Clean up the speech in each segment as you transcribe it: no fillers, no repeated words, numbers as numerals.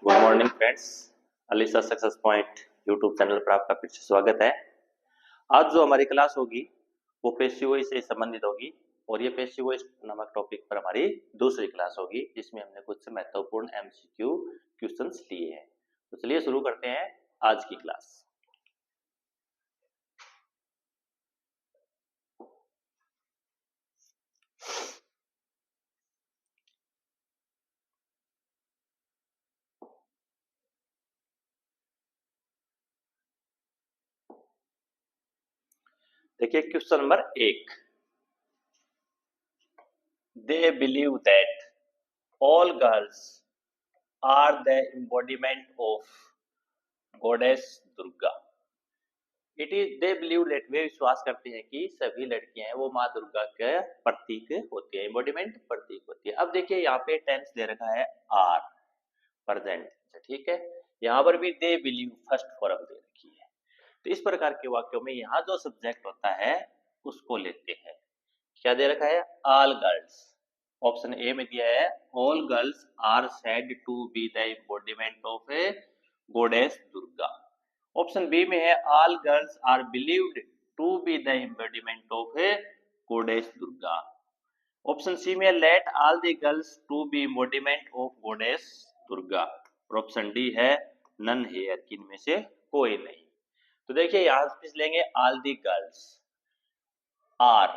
Good morning friends. अलीसा success point YouTube channel पर आपका फिर से स्वागत है। आज जो हमारी क्लास होगी वो पेशिव वॉइस से संबंधित होगी और ये पेशिव वॉइस नामक टॉपिक पर हमारी दूसरी क्लास होगी जिसमें हमने कुछ महत्वपूर्ण एमसीक्यू क्वेश्चंस लिए हैं। तो चलिए शुरू करते हैं आज की क्लास। देखिए question number 1। They believe that all girls are the embodiment of goddess Durga. It is they believe that वे विश्वास करते हैं कि सभी लड़कियां हैं वो माँ दुर्गा के प्रतीक होती है, एम्बॉडीमेंट प्रतीक होती है। अब देखिए यहाँ पे टेंस दे रखा है आर, प्रेजेंट, ठीक है। यहाँ पर भी दे बिलीव फर्स्ट फॉर्म दे रखी है। तो इस प्रकार के वाक्यों में यहाँ जो सब्जेक्ट होता है उसको लेते हैं। क्या दे रखा है? All girls. ऑप्शन ए में दिया है all girls are said to be the embodiment of a goddess Durga. Option B में है all girls are believed to be the embodiment of a goddess Durga. Option C में let all the girls to be embodiment of goddess Durga. और option D है none here, कि इनमें से कोई नहीं। तो देखिए यहां से लेंगे ऑल द गर्ल्स आर,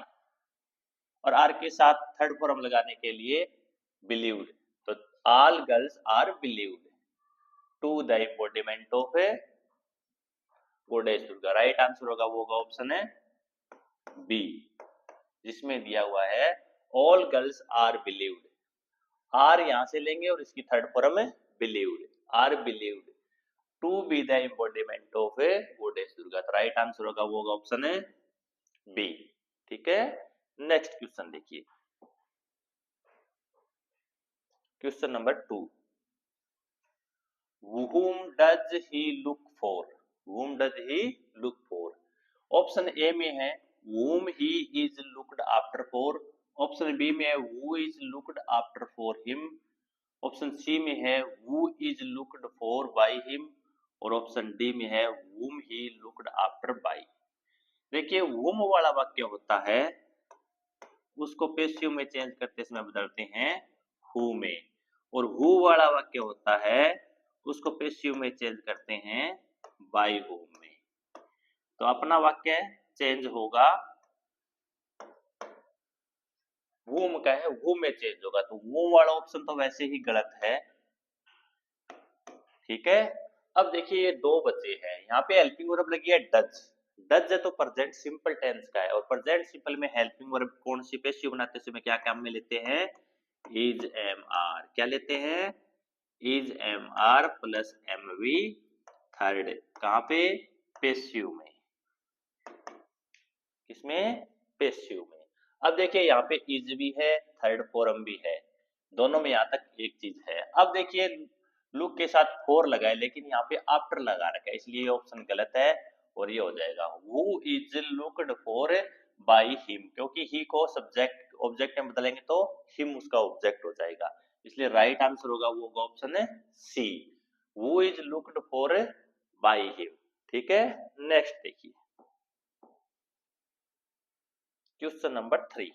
और आर के साथ थर्ड फॉर्म लगाने के लिए बिलीव्ड। तो all girls are believed to the embodiment of a goddess Durga. Right answer होगा वो होगा ऑप्शन है बी, जिसमें दिया हुआ है all girls are believed. Are यहां से लेंगे और इसकी थर्ड फॉर्म है believed, are believed to be the embodiment of a goddess Durga. तो राइट आंसर होगा वो होगा ऑप्शन है बी। ठीक है, नेक्स्ट क्वेश्चन देखिए, question number 2। whom does he look for? whom does he look for? Option A में है whom he is looked after for। Option B में है who is looked after for him। Option C में है who is looked for by him। और option D में है whom he looked after by। देखिए whom वाला वाक्य होता है उसको पेशिव में चेंज करते समय बदलते हैं who में, और who वाला वाक्य होता है उसको पेशिव में चेंज करते हैं by whom में। तो अपना वाक्य चेंज होगा, whom का है whom में चेंज होगा। तो whom वाला ऑप्शन तो वैसे ही गलत है। ठीक है, अब देखिए ये दो बचे हैं, यहाँ पे हेल्पिंग वर्ब लगी है डज। डज है तो प्रेजेंट सिंपल टेंस का है, और प्रेजेंट सिंपल में हेल्पिंग वर्ब कौन सी पेशिव बनाते समय क्या काम में लेते हैं? Is am are. क्या लेते हैं? Is am are plus M V third. कहाँ पे? पेशिव में। किसमें? पेशिव में। अब देखिए यहाँ पे इज भी है, थर्ड फॉर्म भी है, दोनों में यहाँ तक एक चीज है। अब देखिए लुक के साथ फोर लगाए लेकिन यहाँ पे आफ्टर लगा रखा है, इसलिए ऑप्शन गलत है और ये हो जाएगा who is looked for by him, क्योंकि ही को सब्जेक्ट ऑब्जेक्ट में बदलेंगे तो हिम उसका ऑब्जेक्ट हो जाएगा, इसलिए राइट आंसर होगा वो होगा ऑप्शन है C, who is looked for by him. ठीक है, नेक्स्ट देखिए question number 3।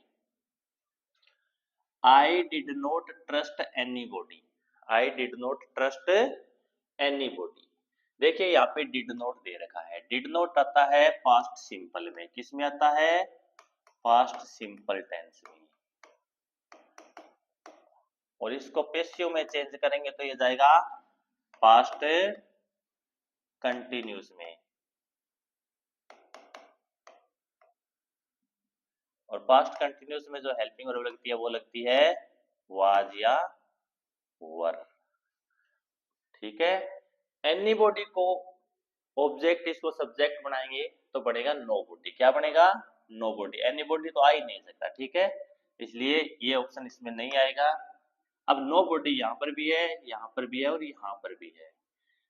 I did not trust anybody। I did not trust anybody। देखिए यहाँ पे did not दे रखा है। did not आता है past simple में, किस में आता है? past simple tense में, और इसको पेशिव में चेंज करेंगे तो ये जाएगा past continuous में, और पास्ट कंटिन्यूस में जो हेल्पिंग वर्ब लगती है वो लगती है वाज या वर। ठीक है, एनीबॉडी को ऑब्जेक्ट इसको सब्जेक्ट बनाएंगे तो बनेगा नो बॉडी। क्या बनेगा? Know body. एनीबॉडी तो आ ही नहीं सकता। ठीक है, इसलिए ये ऑप्शन इसमें नहीं आएगा। अब नो बॉडी यहाँ पर भी है, यहाँ पर भी है और यहाँ पर भी है,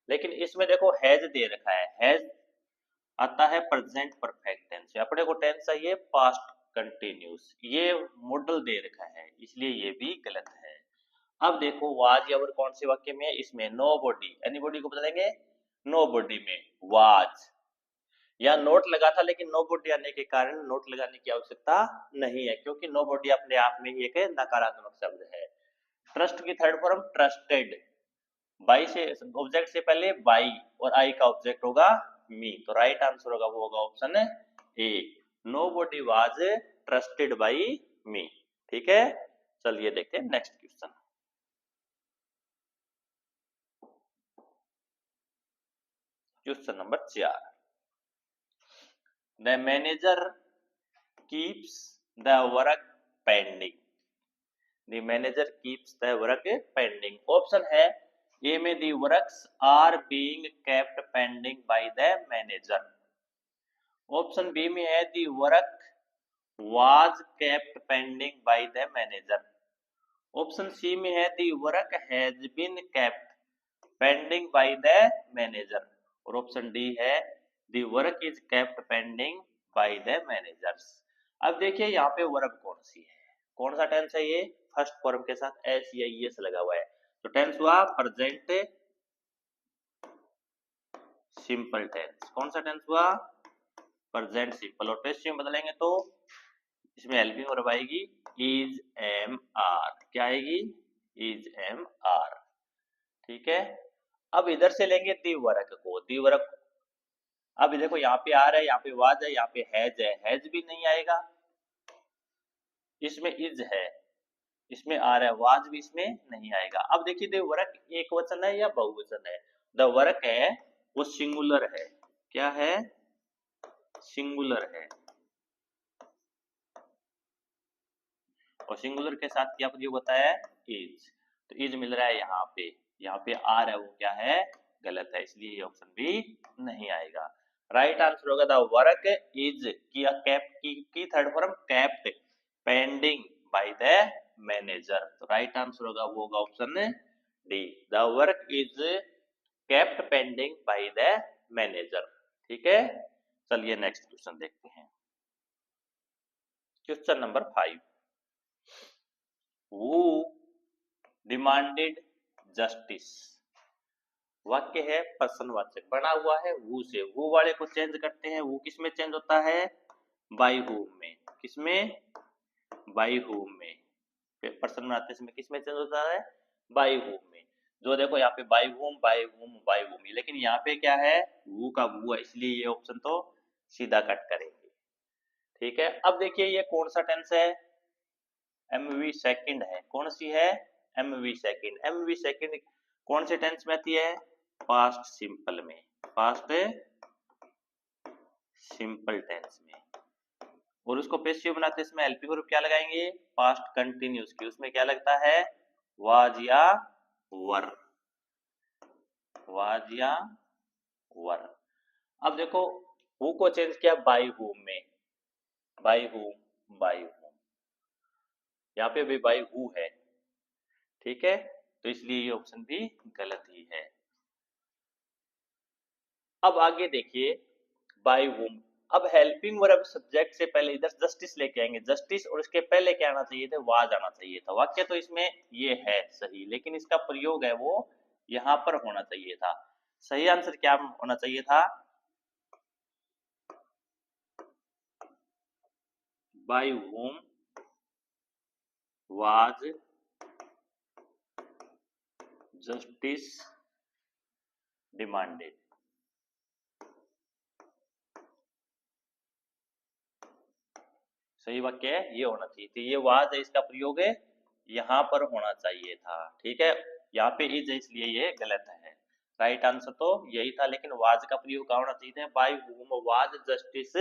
लेकिन इसमें देखो हैज दे रखा है। हैज आता है प्रेजेंट परफेक्ट टेंस, अपने को टेंस चाहिए पास्ट कंटिन्यूस, ये मॉडल दे रखा है इसलिए ये भी गलत है। अब देखो वाज या वर कौन से वाक्य में है, इसमें नो बॉडी, एनीबॉडी को बदलेंगे नो बॉडी में वाज। या नोट लगा था लेकिन नो बॉडी आने के कारण नोट लगाने की आवश्यकता नहीं है, क्योंकि नो बॉडी अपने आप में ही एक नकारात्मक शब्द है। ट्रस्ट की थर्ड फॉर्म ट्रस्टेड, बाई से ऑब्जेक्ट से पहले बाई और आई का ऑब्जेक्ट होगा मी, तो राइट आंसर होगा वो होगा option A, nobody was trusted by me. ठीक है, चलिए देखते हैं next question. Question number 4, the manager keeps the work pending. The manager keeps the work pending. Option है ए में the works are being kept pending by the manager. Option B में है the work was kept pending by the manager. Option C में है the work has been kept pending by the manager. और option D है the work is kept pending by the managers. अब देखिए यहाँ पे वर्ब कौन सी है, कौन सा टेंस है ये, फर्स्ट फॉर्म के साथ एस या ईएस लगा हुआ है, तो टेंस हुआ प्रेजेंट सिंपल टेंस। कौन सा टेंस हुआ, प्रेजेंट सिंपल। और पेस्ट में बदलेंगे तो इसमें हेल्पिंग वर्ब आएगी इज एम आर। क्या आएगी, इज एम आर। ठीक है, अब इधर से लेंगे दी वर्क को, दी वर्क। अब देखो यहाँ पे आर है, यहाँ पे वाज है, यहाँ पे हैज है, हैज भी नहीं आएगा, इसमें इज है, इसमें आर है, वाज भी इसमें नहीं आएगा। अब देखिए द वर्क एक वचन है या बहुवचन है, द वर्क है वो सिंगुलर है। क्या है, सिंगुलर है, और सिंगुलर के साथ क्या प्रयोग होता है, इज। तो इज मिल रहा है यहाँ पे आर है वो क्या है, गलत है, इसलिए ये ऑप्शन भी नहीं आएगा। राइट आंसर होगा द वर्क इज की third form kept pending by the manager. तो राइट आंसर होगा वो होगा option D, the work is kept pending by the manager. ठीक है, चलिए नेक्स्ट क्वेश्चन देखते हैं। Question number 5, who demanded justice। वाक्य है प्रश्नवाचक बना हुआ है who से, who वाले को चेंज करते हैं, who किस में चेंज होता है, by whom में। किसमें, by whom में। प्रश्न बनाते समय किस में चेंज होता है, by whom में। जो देखो यहाँ पे by whom by whom by whom, लेकिन यहाँ पे क्या है, who का who है, इसलिए ये ऑप्शन तो सीधा कट करेंगे। ठीक है, अब देखिए ये कौन सा टेंस है, एमवी सेकंड है। कौन सी है, एमवी सेकंड। एमवी सेकंड कौन से टेंस में आती है, पास्ट सिंपल में, पास्ट सिंपल टेंस में। और उसको पेसिव बनाते इसमें हेल्पिंग वर्ब क्या लगाएंगे, पास्ट कंटिन्यूस की, उसमें क्या लगता है, वाज या वर, वाज या वर। अब देखो हु को चेंज किया बाय हुम में, बाय हुम बाय हुम, यहाँ पे भी बाय हु है। ठीक है, तो इसलिए ये ऑप्शन भी गलत ही है। अब आगे देखिए बाय whom। अब हेल्पिंग वर्ब सब्जेक्ट से पहले इधर जस्टिस लेके आएंगे, जस्टिस, और इसके पहले क्या आना चाहिए था, वाज आना चाहिए था। वाक्य तो इसमें ये है सही, लेकिन इसका प्रयोग है वो यहाँ पर होना चाहिए था। सही आंसर क्या होना चाहिए था, by whom was justice demanded. सही वाक्य है, ये होना चाहिए था, ये वाज है, इसका प्रयोग है यहाँ पर होना चाहिए था। ठीक है, यहाँ पे इज है इसलिए ये गलत है। राइट आंसर तो यही था, लेकिन वाज का प्रयोग कहाँ होना चाहिए था, by whom was justice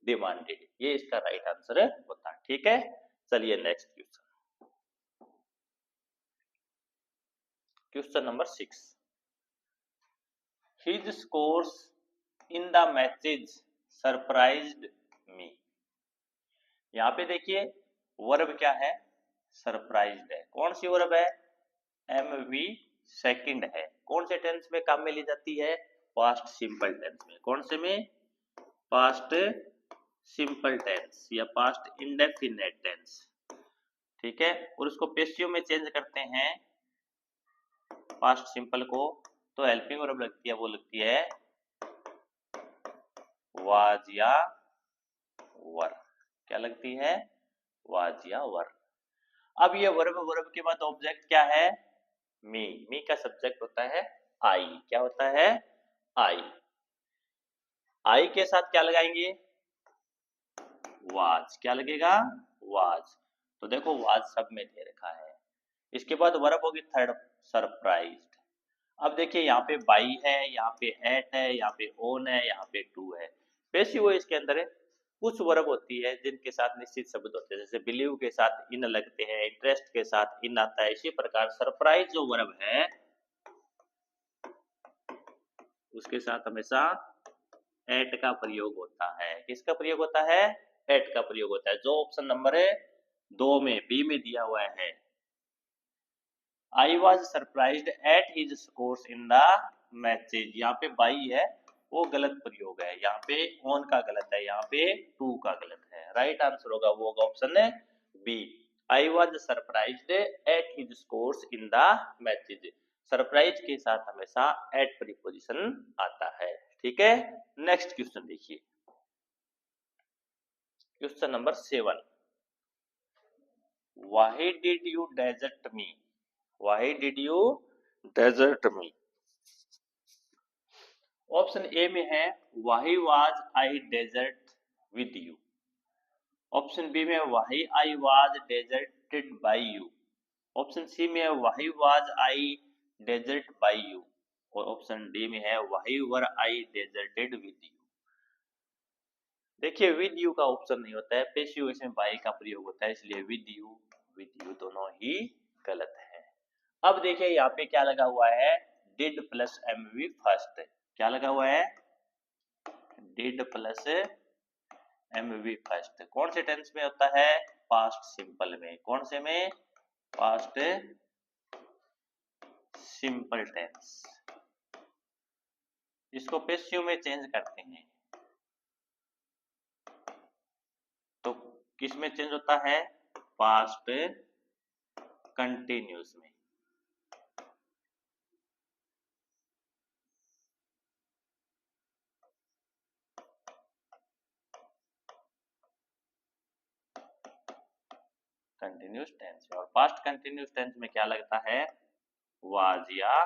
demanded, ये इसका राइट आंसर होता। ठीक है, चलिए next question. Question number 6, his scores in the matches surprised me. यहाँ पे देखिए वर्ब क्या है, सरप्राइज्ड है। कौन सी वर्ब है, एमवी सेकंड है। कौन से टेंस में काम में ली जाती है, पास्ट सिंपल टेंस में। कौन से में, पास्ट सिंपल टेंस या पास्ट इंडेफिनिट टेंस। ठीक है, और उसको पेशियो में चेंज करते हैं पास्ट सिंपल को, तो हेल्पिंग वर्ब लगती है, वो लगती है वाज या वर। क्या लगती है? वाज या वर। अब ये वर्ब, वर्ब के बाद ऑब्जेक्ट क्या है? मी। मी का सब्जेक्ट होता है आई। क्या होता है? आई। आई के साथ क्या लगाएंगे? वाज। क्या लगेगा? वाज। तो देखो वाज सब में दे रखा है। इसके बाद वर्ब होगी थर्ड, सरप्राइज्ड। अब देखिए यहाँ पे बाई है, यहाँ पे एट है, यहाँ पे ओन है, यहाँ पे टू है। पैसिव वॉइस के अंदर कुछ वर्ब होती है जिनके साथ निश्चित शब्द होते हैं, जैसे बिलीव के साथ इन लगते हैं, इंटरेस्ट के साथ इन आता है। इसी प्रकार सरप्राइज जो वर्ब है उसके साथ हमेशा एट का प्रयोग होता है। किसका प्रयोग होता है? एट का प्रयोग होता है, जो ऑप्शन नंबर 2 में, बी में दिया हुआ है। आई was surprised at his scores in the matches. यहाँ पे बाई है वो गलत प्रयोग है, यहाँ पे ऑन का गलत है, यहाँ पे टू का गलत है। राइट आंसर होगा वो होगा ऑप्शन है B. I was surprised at his scores in the matches. Surprise के साथ हमेशा एट प्रीपोजिशन आता है। ठीक है, नेक्स्ट क्वेश्चन देखिए, question number 7। Why did you desert me? Why did you desert me? Option A में है Why was I desert with you? Option B में Why I was deserted by you? Option C में है Why was I desert by you? और option D में है Why were I deserted with you? देखिए with you का option नहीं होता है, पेशिव इसमें बाई का प्रयोग होता है, इसलिए विद यू दोनों ही गलत है। अब देखिए यहाँ पे क्या लगा हुआ है? Did plus MV first. क्या लगा हुआ है? Did plus MV first. कौन से टेंस में होता है? पास्ट सिंपल में। कौन से में? Past simple tense. इसको पेशिव में चेंज करते हैं तो किस में चेंज होता है? पास्ट कंटिन्यूस में। कंटिन्यूस टेंस में। और पास्ट कंटिन्यूस टेंस में क्या लगता है? वाज या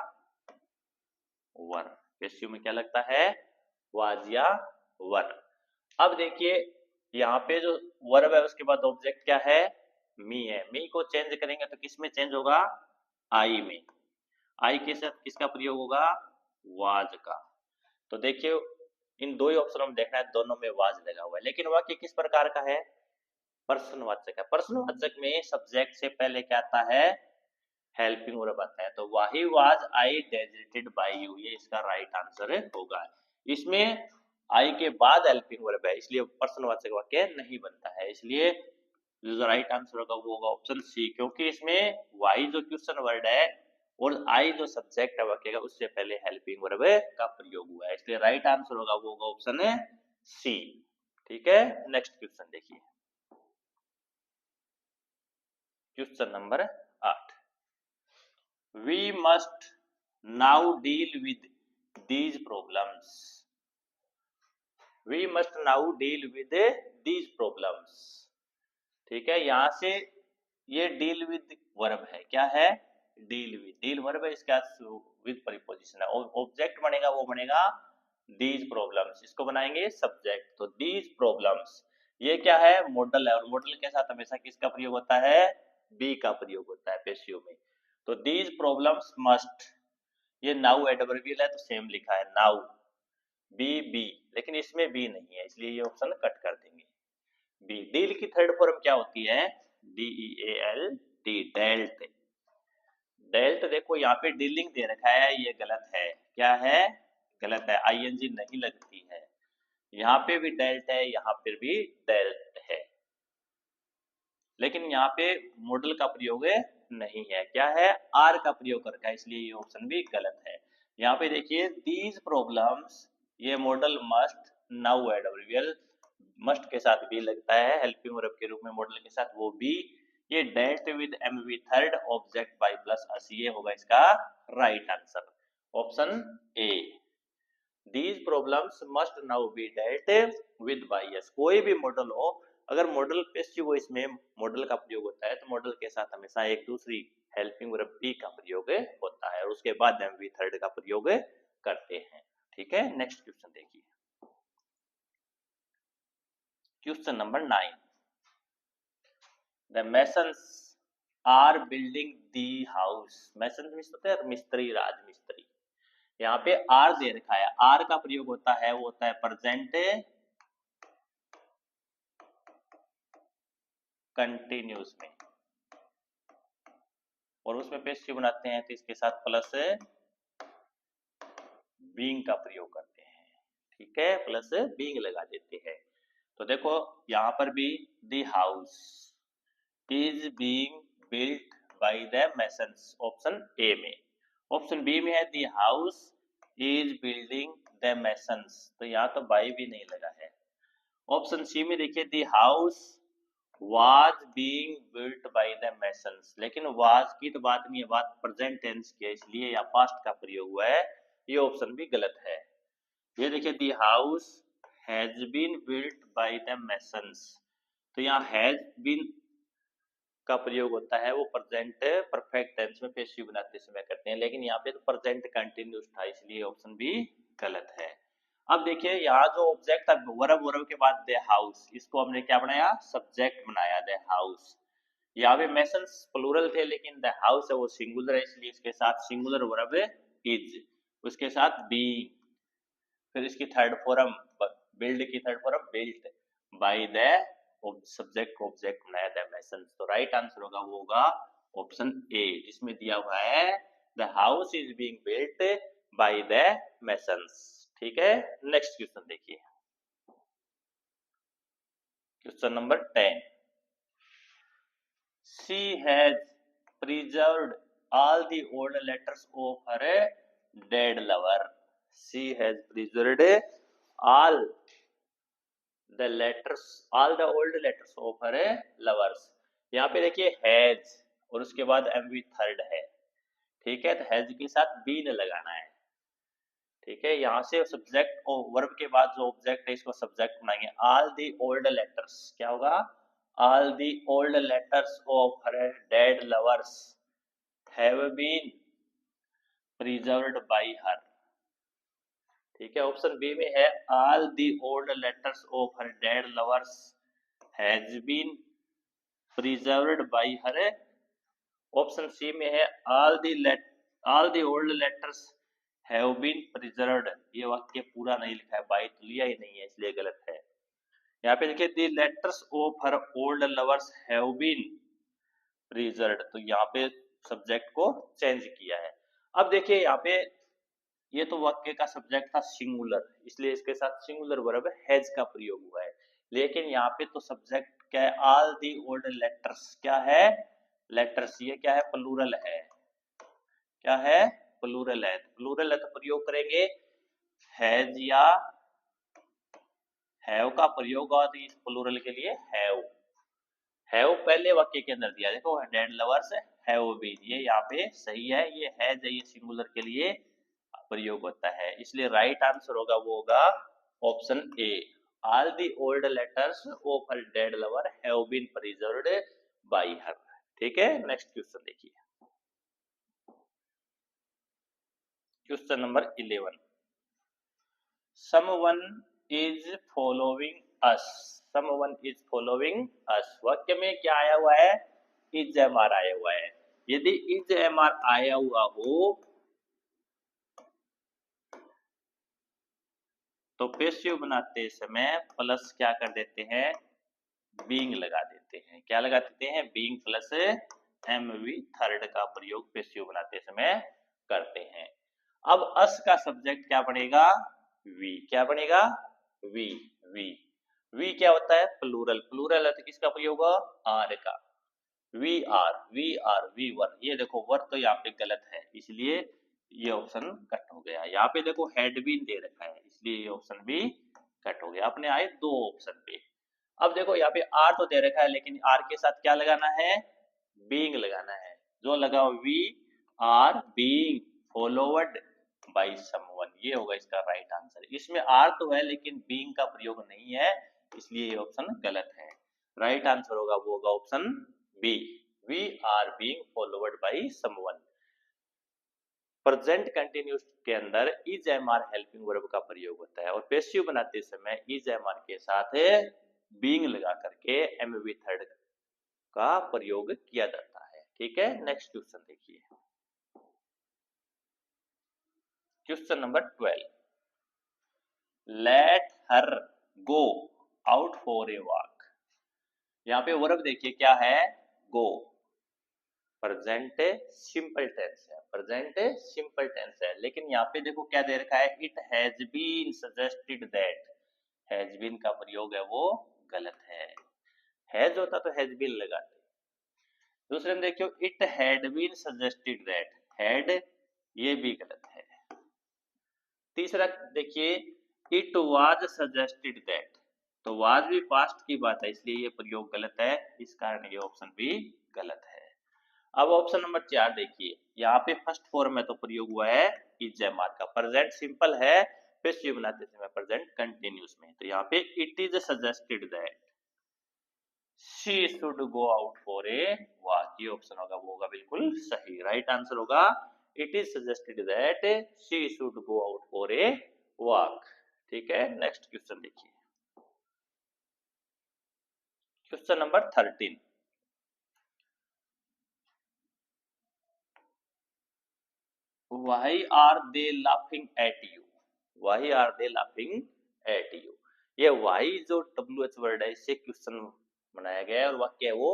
वर। पेशिव में क्या लगता है? वाज या वर। अब देखिए यहाँ पे जो वर्ब है उसके बाद ऑब्जेक्ट क्या है? मी है। मी को चेंज करेंगे तो किस में चेंज होगा? आई में। आई के साथ किसका प्रयोग होगा? वाज का। तो देखिए इन दो ही ऑप्शन में देखना है, दोनों में वाज लगा हुआ है, लेकिन वाक्य किस प्रकार का है? प्रश्नवाचक है। प्रश्नवाचक में सब्जेक्ट से पहले क्या आता है? हेल्पिंग वर्ब आता है। तो वाही was I deserted by you, ये इसका राइट आंसर होगा। इसमें आई के बाद हेल्पिंग वर्ब है, इसलिए प्रश्नवाचक वाक्य नहीं बनता है। इसलिए जो राइट आंसर होगा वो होगा ऑप्शन सी, क्योंकि इसमें वाई जो क्वेश्चन वर्ड है और आई जो सब्जेक्ट है वाक्य का, उससे पहले हेल्पिंग वर्ब का प्रयोग हुआ है, इसलिए राइट आंसर होगा वो होगा ऑप्शन सी। ठीक है, नेक्स्ट क्वेश्चन देखिए, question number 8। We must now deal with these problems. We must now deal with these problems. ठीक है, यहां से ये डील विद वर्ब है। क्या है? Deal with. डील वर्ब है, इसका विद प्रीपोजिशन है। ऑब्जेक्ट बनेगा वो बनेगा दीज प्रॉब्लम्स, इसको बनाएंगे सब्जेक्ट। तो दीज प्रॉब्लम्स ये क्या है? मॉडल है, और मॉडल के साथ हमेशा किसका प्रयोग होता है? बी का प्रयोग होता है पेशियो में। तो दीज प्रॉब्लम्स मस्ट, ये नाउ एडवर्बियल है तो सेम लिखा है नाउ, बी, लेकिन इसमें बी नहीं है, इसलिए ये ऑप्शन कट कर देंगे। बी। डील की थर्ड फॉर्म क्या होती है? DEALT, dealt. डेल्ट देखो यहाँ पे डीलिंग दे रखा है, ये गलत है। क्या है? गलत है, ING नहीं लगती है। यहाँ पे भी डेल्ट है, यहाँ पे भी डेल्ट है, लेकिन यहाँ पे मॉडल का प्रयोग नहीं है। क्या है? आर का प्रयोग करता है, इसलिए ये ऑप्शन भी गलत है। यहाँ पे देखिए दीज प्रॉब्लम्स, ये model must, now adverbial, must के साथ भी लगता है हेल्पिंग वर्ब के रूप में मॉडल के साथ, वो भी ये dealt with MV third object by plus us, ये होगा इसका right answer, option A. These problems must now be dealt with by us. कोई भी मॉडल हो, अगर मॉडल पेसिव हो, इसमें मॉडल का प्रयोग होता है, तो मॉडल के साथ हमेशा एक दूसरी हेल्पिंग वर्ब बी का प्रयोग होता है और उसके बाद एमवी थर्ड का प्रयोग करते हैं। ठीक है, नेक्स्ट क्वेश्चन देखिए, question number 9। The masons are building the house. Mason होते हैं मिस्त्री, राजमिस्त्री। यहाँ पे आर दे रखा है, आर का प्रयोग होता है, वो होता है प्रेजेंट कंटिन्यूस में, और उसमें पेसिव बनाते हैं तो इसके साथ प्लस बीइंग का प्रयोग करते हैं। ठीक है, प्लस बीइंग लगा देते हैं। तो देखो यहाँ पर भी the house is being built by the masons, option A में। ऑप्शन बी में है the house is building the masons, तो यहाँ तो बाय भी नहीं लगा है। ऑप्शन सी में देखिए the house was being built by the masons, लेकिन was की तो बात नहीं है, बात प्रेजेंट टेंस की है, इसलिए यहाँ पास्ट का प्रयोग हुआ है, ये ऑप्शन भी गलत है। ये देखिए the house has been built by the masons, तो यहाँ has been का प्रयोग होता है, वो प्रेजेंट परफेक्ट टेंस में पेशिव बनाते समय करते हैं, लेकिन यहाँ पे तो प्रेजेंट कंटिन्यूस था, इसलिए ऑप्शन भी गलत है। अब देखिए यहाँ जो ऑब्जेक्ट था वर्ब, वर्ब के बाद द हाउस, इसको हमने क्या बनाया, सब्जेक्ट बनाया, द हाउस। यहाँ पे मैसन्स प्लूरल थे, लेकिन द हाउस है वो सिंगुलर है, इसलिए इसके साथ सिंगुलर वर्ब इज, उसके साथ बी, फिर इसकी थर्ड फॉर्म बिल्ड की third form built by the subject को ऑब्जेक्ट बनाया द मैसन्स। तो राइट आंसर होगा वो होगा ऑप्शन ए, जिसमें दिया हुआ है the house is being built by the masons. ठीक है, नेक्स्ट क्वेश्चन देखिए, question number 10। She has preserved all the old letters of her dead lover. She has preserved all the letters, all the old letters of her lovers। यहाँ पे देखिए has और उसके बाद MV third है। ठीक है, तो हैज के साथ बीन लगाना है। ठीक है, यहाँ से सब्जेक्ट और वर्ब के बाद जो ऑब्जेक्ट है इसको सब्जेक्ट बनाएंगे। ऑल दी ओल्ड लेटर्स, क्या होगा, all the old letters of her dead lovers have been preserved by her. ठीक है, ऑप्शन बी में है all the old letters of her dead lovers has been preserved by her. Option C में है all the old letters have been preserved. ये वाक्य पूरा नहीं लिखा है, बाय तो लिया ही नहीं है, इसलिए गलत है। यहाँ पे देखिए the letters of her old lovers have been preserved, तो यहाँ पे सब्जेक्ट को चेंज किया है। अब देखिए यहाँ पे ये तो वाक्य का सब्जेक्ट था सिंगुलर, इसलिए इसके साथ सिंगुलर वर्ब हैज का प्रयोग हुआ है, लेकिन यहाँ पे तो सब्जेक्ट क्या है, ऑल दी ओल्ड लेटर्स, क्या है, लेटर्स, ये क्या है, प्लूरल है, क्या है, प्लूरल है। प्लूरल है तो प्रयोग करेंगे हैज या हैव का प्रयोग, और इस प्लूरल के लिए हैव पहले वाक्य के अंदर दिया, देखो डेड लवर्स हैव बीन, ये यहाँ पे सही है, ये हैज है, ये सिंगुलर के लिए प्रयोग होता है, इसलिए राइट आंसर होगा वो होगा option A, all the old letters of her dead lover have been preserved by her. ठीक है, नेक्स्ट क्वेश्चन देखिए, question number 11। Someone is following us, someone is following us, वाक्य में क्या आया हुआ है, इज एम आर आया हुआ है। यदि इज एम आर आया हुआ हो तो पेसिव बनाते समय प्लस क्या कर देते हैं, बीइंग लगा देते हैं। क्या लगा देते हैं, बीइंग प्लस एमवी थर्ड का प्रयोग पेसिव बनाते समय करते हैं। अब अस का सब्जेक्ट क्या बनेगा, वी, क्या बनेगा, वी, वी, वी क्या होता है, प्लूरल, प्लूरल है तो किसका प्रयोग होगा, आर का, we are, we are, we were. ये देखो वर तो यहाँ पे गलत है, इसलिए ये ऑप्शन कट हो गया। यहाँ पे देखो हैड बीन दे रखा है, इसलिए ये ऑप्शन भी कट हो गया, अपने आए दो ऑप्शन पे। अब देखो यहाँ पे आर तो दे रखा है, लेकिन आर के साथ क्या लगाना है, बीइंग लगाना है, जो लगा we are being followed by someone, ये होगा इसका राइट आंसर। इसमें आर तो है लेकिन बीइंग का प्रयोग नहीं है, इसलिए ये ऑप्शन गलत है। राइट आंसर होगा वो होगा option B, we are being followed by someone. Present continuous के अंदर is am are helping verb का प्रयोग होता है और पैसिव बनाते समय इज एम आर के साथ बीइंग लगा करके एम वी थर्ड का प्रयोग किया जाता है। ठीक है, नेक्स्ट क्वेश्चन देखिए, question number 12, let her go out for a walk. यहाँ पे वर्ब देखिए क्या है, गो, प्रेजेंट सिंपल टेंस है, प्रेजेंट सिंपल टेंस है, लेकिन यहाँ पे देखो क्या दे रखा है, it has been suggested that, has been का प्रयोग है वो गलत है, हैज होता तो हैज बीन लगाते। दूसरे में देखियो it had been suggested that, had ये भी गलत है। तीसरा देखिए इट वाज सजेस्टेड दैट, तो वाज भी पास्ट की बात है इसलिए ये प्रयोग गलत है, इस कारण ये ऑप्शन भी गलत है। अब ऑप्शन नंबर 4 देखिए, यहाँ पे फर्स्ट फॉर्म में तो प्रयोग हुआ है इज एम आर का, प्रेजेंट सिंपल है, पैसिव बनाते समय प्रेजेंट कंटिन्यूस में, तो यहाँ पे it is suggested that she should go out for a walk, ये ऑप्शन होगा वो होगा बिल्कुल सही, राइट आंसर होगा it is suggested that she should go out for a walk. ठीक है, नेक्स्ट क्वेश्चन देखिए, question number 13, Why are they laughing at you? Why are they laughing at you? ये why जो WH वर्ड है इससे question बनाया गया है और वाक्य है वो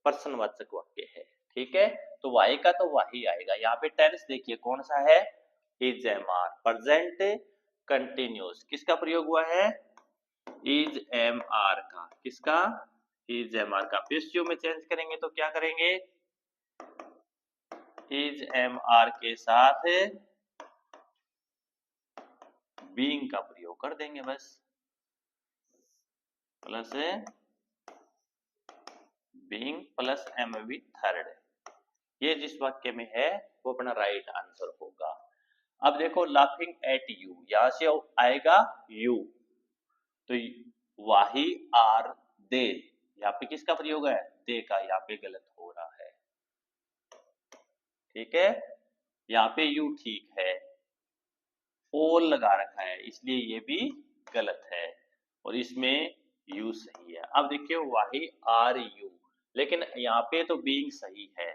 प्रश्नवाचक वाक्य है। ठीक है, तो why का तो why आएगा। यहाँ पे टेंस देखिए कौन सा है, is am are, present continuous, किसका प्रयोग हुआ है, is am are का, किसका, is am are का। पैसिव में चेंज करेंगे तो क्या करेंगे, is am are के साथ बीइंग का प्रयोग कर देंगे बस, plus being plus M V third, ये जिस वाक्य में है वो अपना राइट आंसर होगा। अब देखो लाफिंग एट यू, यहां से आएगा यू, तो वाही आर दे, यहाँ पे किसका प्रयोग है, दे का, यहाँ पे गलत हो रहा है। ठीक है, यहाँ पे यू ठीक है, ऑल लगा रखा है इसलिए ये भी गलत है और इसमें यू सही है। अब देखिए वाही आर यू, लेकिन यहाँ पे तो बीइंग सही है,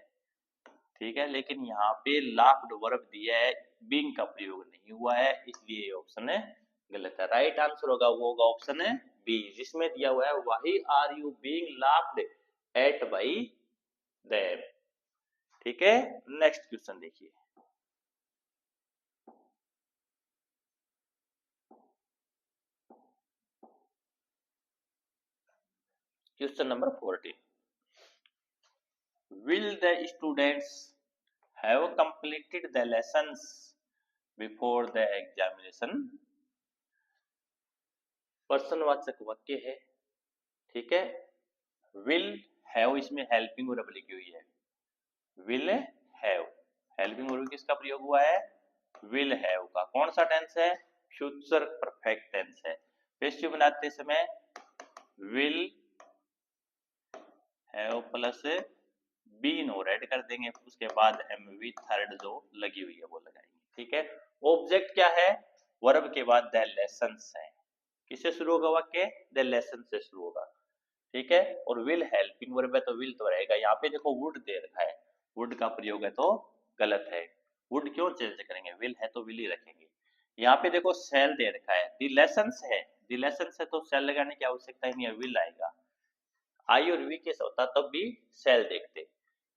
ठीक है, लेकिन यहाँ पे लाफ्ड वर्ब दिया है, बीइंग का प्रयोग नहीं हुआ है, इसलिए ये ऑप्शन है गलत है। राइट आंसर होगा वो होगा ऑप्शन है बी, जिसमें दिया हुआ है why are you being laughed at by them. ठीक है, नेक्स्ट क्वेश्चन देखिए, question number 14, will the students have completed the lessons before the examination? प्रश्नवाचक वाक्य है, ठीक है, will have इसमें हेल्पिंग वर्ब लिखी हुई है, will have, हेल्पिंग वर्ब किसका प्रयोग हुआ है, will have का, कौन सा टेंस है, फ्यूचर परफेक्ट टेंस है। पैसिव बनाते समय will have प्लस बीन और ऐड कर देंगे, उसके बाद एम वी थर्ड जो लगी हुई है वो लगाएंगे। ठीक है, ऑब्जेक्ट क्या है, वर्ब के बाद द लेसन्स है, किससे शुरू होगा वाक्य, द लेसन से शुरू होगा। ठीक है, और विल हेल्पिंग वर्ब है तो विल तो रहेगा। यहाँ पे देखो वुड दे रखा है, वुड का प्रयोग है तो गलत है, वुड क्यों चेंज करेंगे, विल है तो विल ही रखेंगे। यहाँ पे देखो सेल दे रखा है, द लेसन्स है, द लेसन्स है तो सेल लगाने की आवश्यकता ही नहीं है, विल आएगा। आई और वी केस होता तब भी सेल देखते,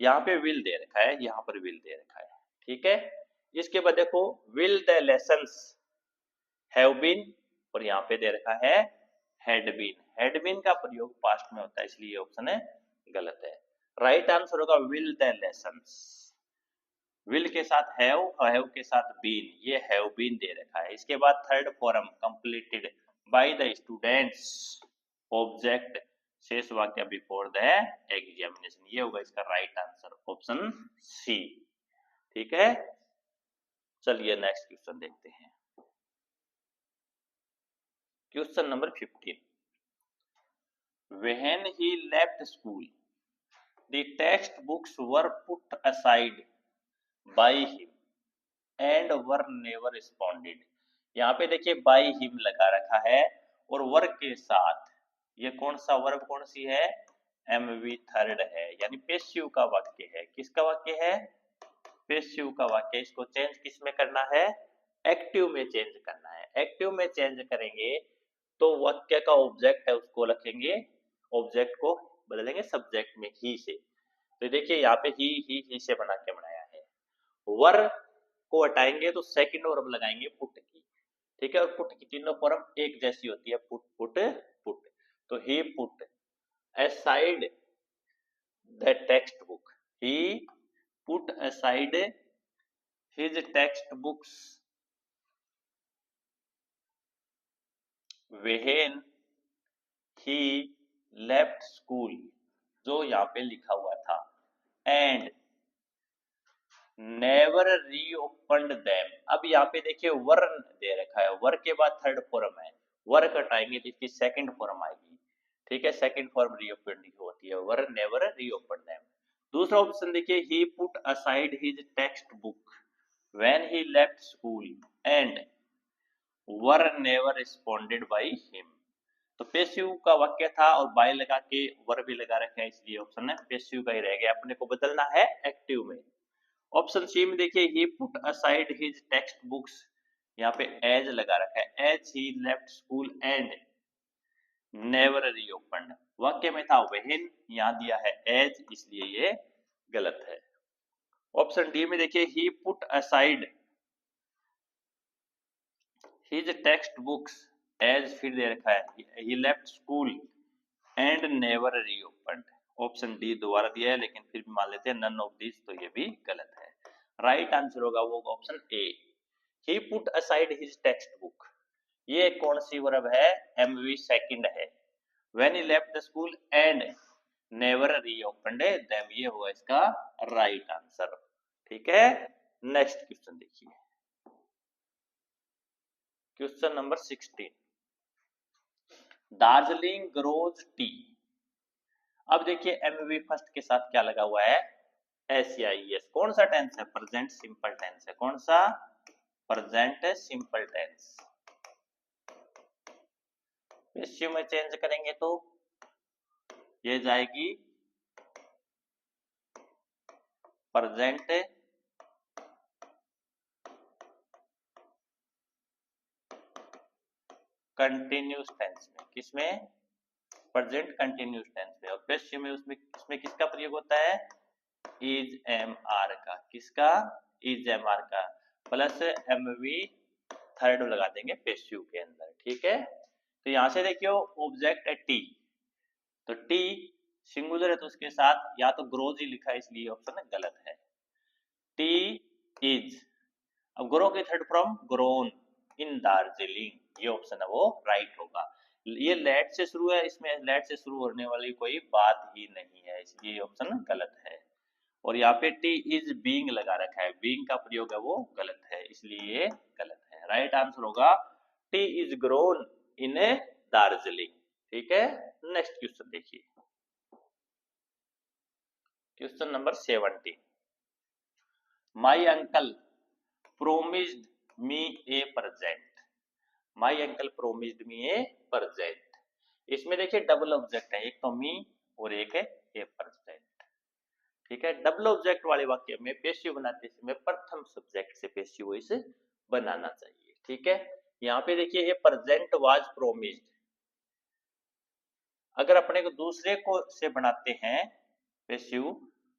यहाँ पे विल दे रखा है, यहाँ पर विल दे रखा है। ठीक है, इसके बाद देखो will the lessons have been, और यहाँ पे दे रखा है हैड बीन, हैड बीन का प्रयोग पास्ट में होता है इसलिए ऑप्शन है गलत है। राइट आंसर होगा विल द लेसन्स, विल के साथ हैव के साथ बीन, ये हैव बीन दे रखा है। इसके बाद third form completed by the students, object शेष वाक्य बिफोर द एग्जामिनेशन। ये होगा इसका राइट आंसर, ऑप्शन सी। ठीक है, चलिए नेक्स्ट क्वेश्चन देखते हैं। Question number 15। When he left school, the textbooks were put aside by him and were never responded। यहाँ पे देखिए by him लगा रखा है और वर्ग के साथ ये कौन सा वर्ब कौन सी है, MV थर्ड है, यानी पेसिव का वाक्य है। किसका वाक्य है, पेसिव का वाक्य। इसको चेंज किस में करना है, एक्टिव में चेंज करना है। एक्टिव में चेंज करेंगे तो वाक्य का ऑब्जेक्ट है उसको रखेंगे, ऑब्जेक्ट को बदलेंगे सब्जेक्ट में ही से। तो देखिए यहाँ पे ही से बना के बनाया है। वर को हटाएंगे तो सेकंड वर्ब लगाएंगे पुट की। ठीक है, और पुट की तीनों फॉर्म एक जैसी होती है, पुट पुट पुट। तो ही put aside the textbook, he put aside his textbooks when he left school, जो यहाँ पे लिखा हुआ था, and never reopened them। अब यहाँ पे देखिए वर दे रखा है, वर के बाद थर्ड फॉर्म है, वर कटाएंगे तो इसकी सेकंड फॉर्म आएगी। ठीक है, सेकंड फॉर्म रीओपन होती है, वर नेवर रीओपन देम। दूसरा ऑप्शन देखिए, he put aside his text book when he left school and were never responded by him. तो पेसिव का वाक्य था और बाय लगा के वर भी लगा रखा है, इसलिए ऑप्शन है पेसिव का ही रह गया, अपने को बदलना है एक्टिव में। ऑप्शन सी में देखिए, he put aside his text books, यहाँ पे एज लगा रखा है, as he left school and never reopened. वाक्य में था व्हेन, यहाँ दिया है एज, इसलिए ये गलत है। ऑप्शन डी में देखिए, he put aside his text books as, फिर दे रखा है he left school and never reopened. Option D दोबारा दिया है लेकिन फिर भी मान लेते हैं नन ऑफ दिस, तो ये भी गलत है। राइट आंसर होगा वो option A, he put aside his text book. ये कौन सी वर्ब है, एमवी सेकंड है। When he left the school and never reopened them, ये हुआ इसका राइट आंसर। ठीक है, नेक्स्ट क्वेश्चन देखिए, question number 16। Darjeeling grows T. अब देखिए एमवी फर्स्ट के साथ क्या लगा हुआ है, एसआईएस। कौन सा टेंस है, प्रेजेंट सिंपल टेंस है। कौन सा, प्रेजेंट सिंपल टेंस। पेसिव में चेंज करेंगे तो ये जाएगी प्रेजेंट कंटिन्यूस टेंस में। किसमें, प्रेजेंट कंटिन्यूस टेंस में। और पेसिव में उसमें किसका प्रयोग होता है, इज एम आर का। किसका, इज एम आर का, प्लस एमवी थर्ड लगा देंगे पेसिव के अंदर। ठीक है, तो यहां से देखियो ऑब्जेक्ट है टी, तो टी सिंगुलर है तो उसके साथ या तो ग्रोज ही लिखा है, इसलिए ऑप्शन गलत है। टी इज, अब ग्रो की third form grown in Darjeeling, ये ऑप्शन है वो राइट होगा। ये लेट से शुरू है, इसमें लेट से शुरू होने वाली कोई बात ही नहीं है, इसलिए ये ऑप्शन गलत है। और यहाँ पे टी इज बीइंग लगा रखा है, बीइंग का प्रयोग है वो गलत है, इसलिए ये गलत है। राइट आंसर होगा T is grown in Darjeeling. ठीक है, नेक्स्ट क्वेश्चन देखिए, question number 17। My uncle promised me a present। My uncle promised me a present। इसमें देखिए डबल ऑब्जेक्ट है, एक तो मी और एक है ए present। ठीक है, डबल ऑब्जेक्ट वाले वाक्य में पेसिव बनाते समय प्रथम सब्जेक्ट से पेसिव वॉइस बनाना चाहिए। ठीक है, यहाँ पे देखिए ए present was promised। अगर अपने को दूसरे को से बनाते हैं पेसिव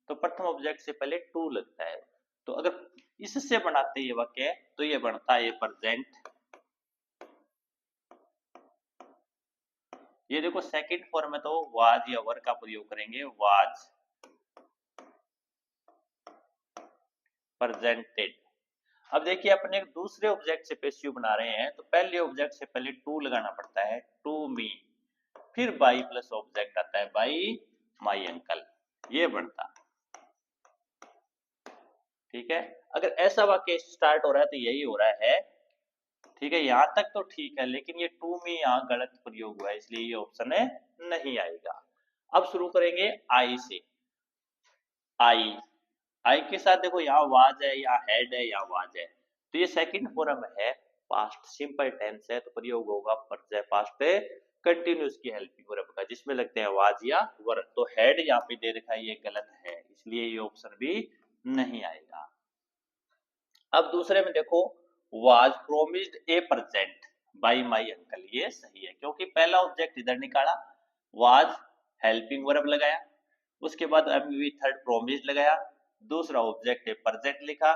तो प्रथम ऑब्जेक्ट से पहले टू लगता है, तो अगर इससे बनाते ये वाक्य तो ये बनता है प्रेजेंट। ये देखो सेकंड फॉर्म में तो वाज या वर का प्रयोग करेंगे, वाज प्रेजेंटेड। अब देखिए अपने दूसरे ऑब्जेक्ट से पेसिव बना रहे हैं तो पहले ऑब्जेक्ट से पहले टू लगाना पड़ता है, टू मी फिर बाई प्लस ऑब्जेक्ट आता है बाई माई अंकल, ये बनता। ठीक है, अगर ऐसा वाक्य स्टार्ट हो रहा है तो यही हो रहा है। ठीक है, यहां तक तो ठीक है, लेकिन ये टू में यहाँ गलत प्रयोग हुआ है, इसलिए ये ऑप्शन है नहीं आएगा। अब शुरू करेंगे आई से। आई, आई के साथ देखो यहाँ वाज है, यहाँ हेड है, यहाँ वाज है, तो ये सेकंड फॉर्म है, पास्ट सिंपल टेंस है, तो प्रयोग होगा पास्ट कंटिन्यूस की हेल्पिंग वर्ब का, जिसमें लगते हैं वाज या वर। तो हेड यहाँ पे दे रखा है, ये गलत है, इसलिए ये ऑप्शन भी नहीं आएगा। अब दूसरे में देखो, was promised A present by my uncle, ये सही है, क्योंकि पहला ऑब्जेक्ट इधर निकाला, वाज हेल्पिंग वर्ब लगाया, उसके बाद एमवी थर्ड प्रोमिस्ड लगाया, दूसरा ऑब्जेक्ट है प्रेजेंट लिखा,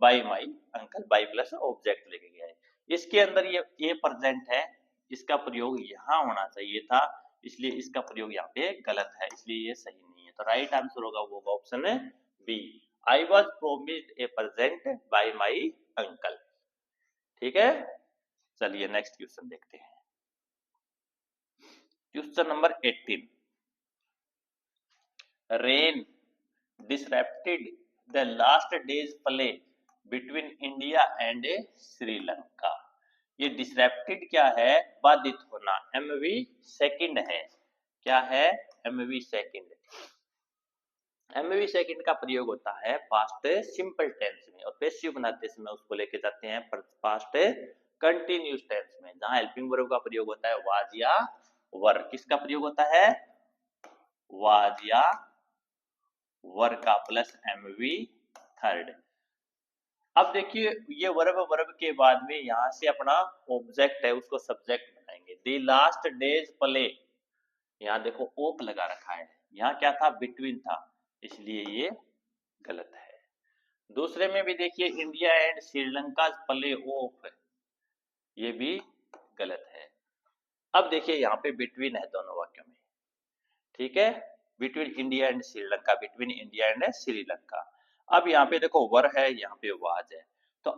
by my uncle, by plus object लेके गया है। इसके अंदर ये ए प्रेजेंट है, इसका प्रयोग यहाँ होना चाहिए था, इसलिए इसका प्रयोग यहाँ पे गलत है, इसलिए ये सही नहीं है। तो राइट आंसर होगा वो ऑप्शन है B, I was promised A present by my uncle. ठीक है, चलिए नेक्स्ट क्वेश्चन देखते हैं। Question number 18, rain disrupted the last day's play between India and Sri Lanka. ये disrupted क्या है, बाधित होना, एमवी सेकंड है, क्या है, एमवी सेकंड। एमवी सेकंड का प्रयोग होता है पास्ट सिंपल टेंस में, और पैसिव बनाते समय उसको लेके जाते हैं पास्ट कंटिन्यूस टेंस में, जहां हेल्पिंग वर्ब का प्रयोग होता है वाज या वर। किसका प्रयोग होता है, वाज या वर का प्लस एमवी थर्ड। अब देखिए, ये वर्ब के बाद में यहां से अपना ऑब्जेक्ट है उसको सब्जेक्ट बनाएंगे। दी लास्ट डेज प्ले, यहाँ देखो ओक लगा रखा है, यहाँ क्या था, बिटवीन था, इसलिए ये गलत है। दूसरे में भी देखिए, India and Sri Lanka play of, ये भी गलत है। अब देखिए यहाँ पे बिटवीन है दोनों वाक्यों में, ठीक है, between India and Sri Lanka, between India and Sri Lanka. अब यहाँ पे देखो वर है, यहाँ पे वाज है, तो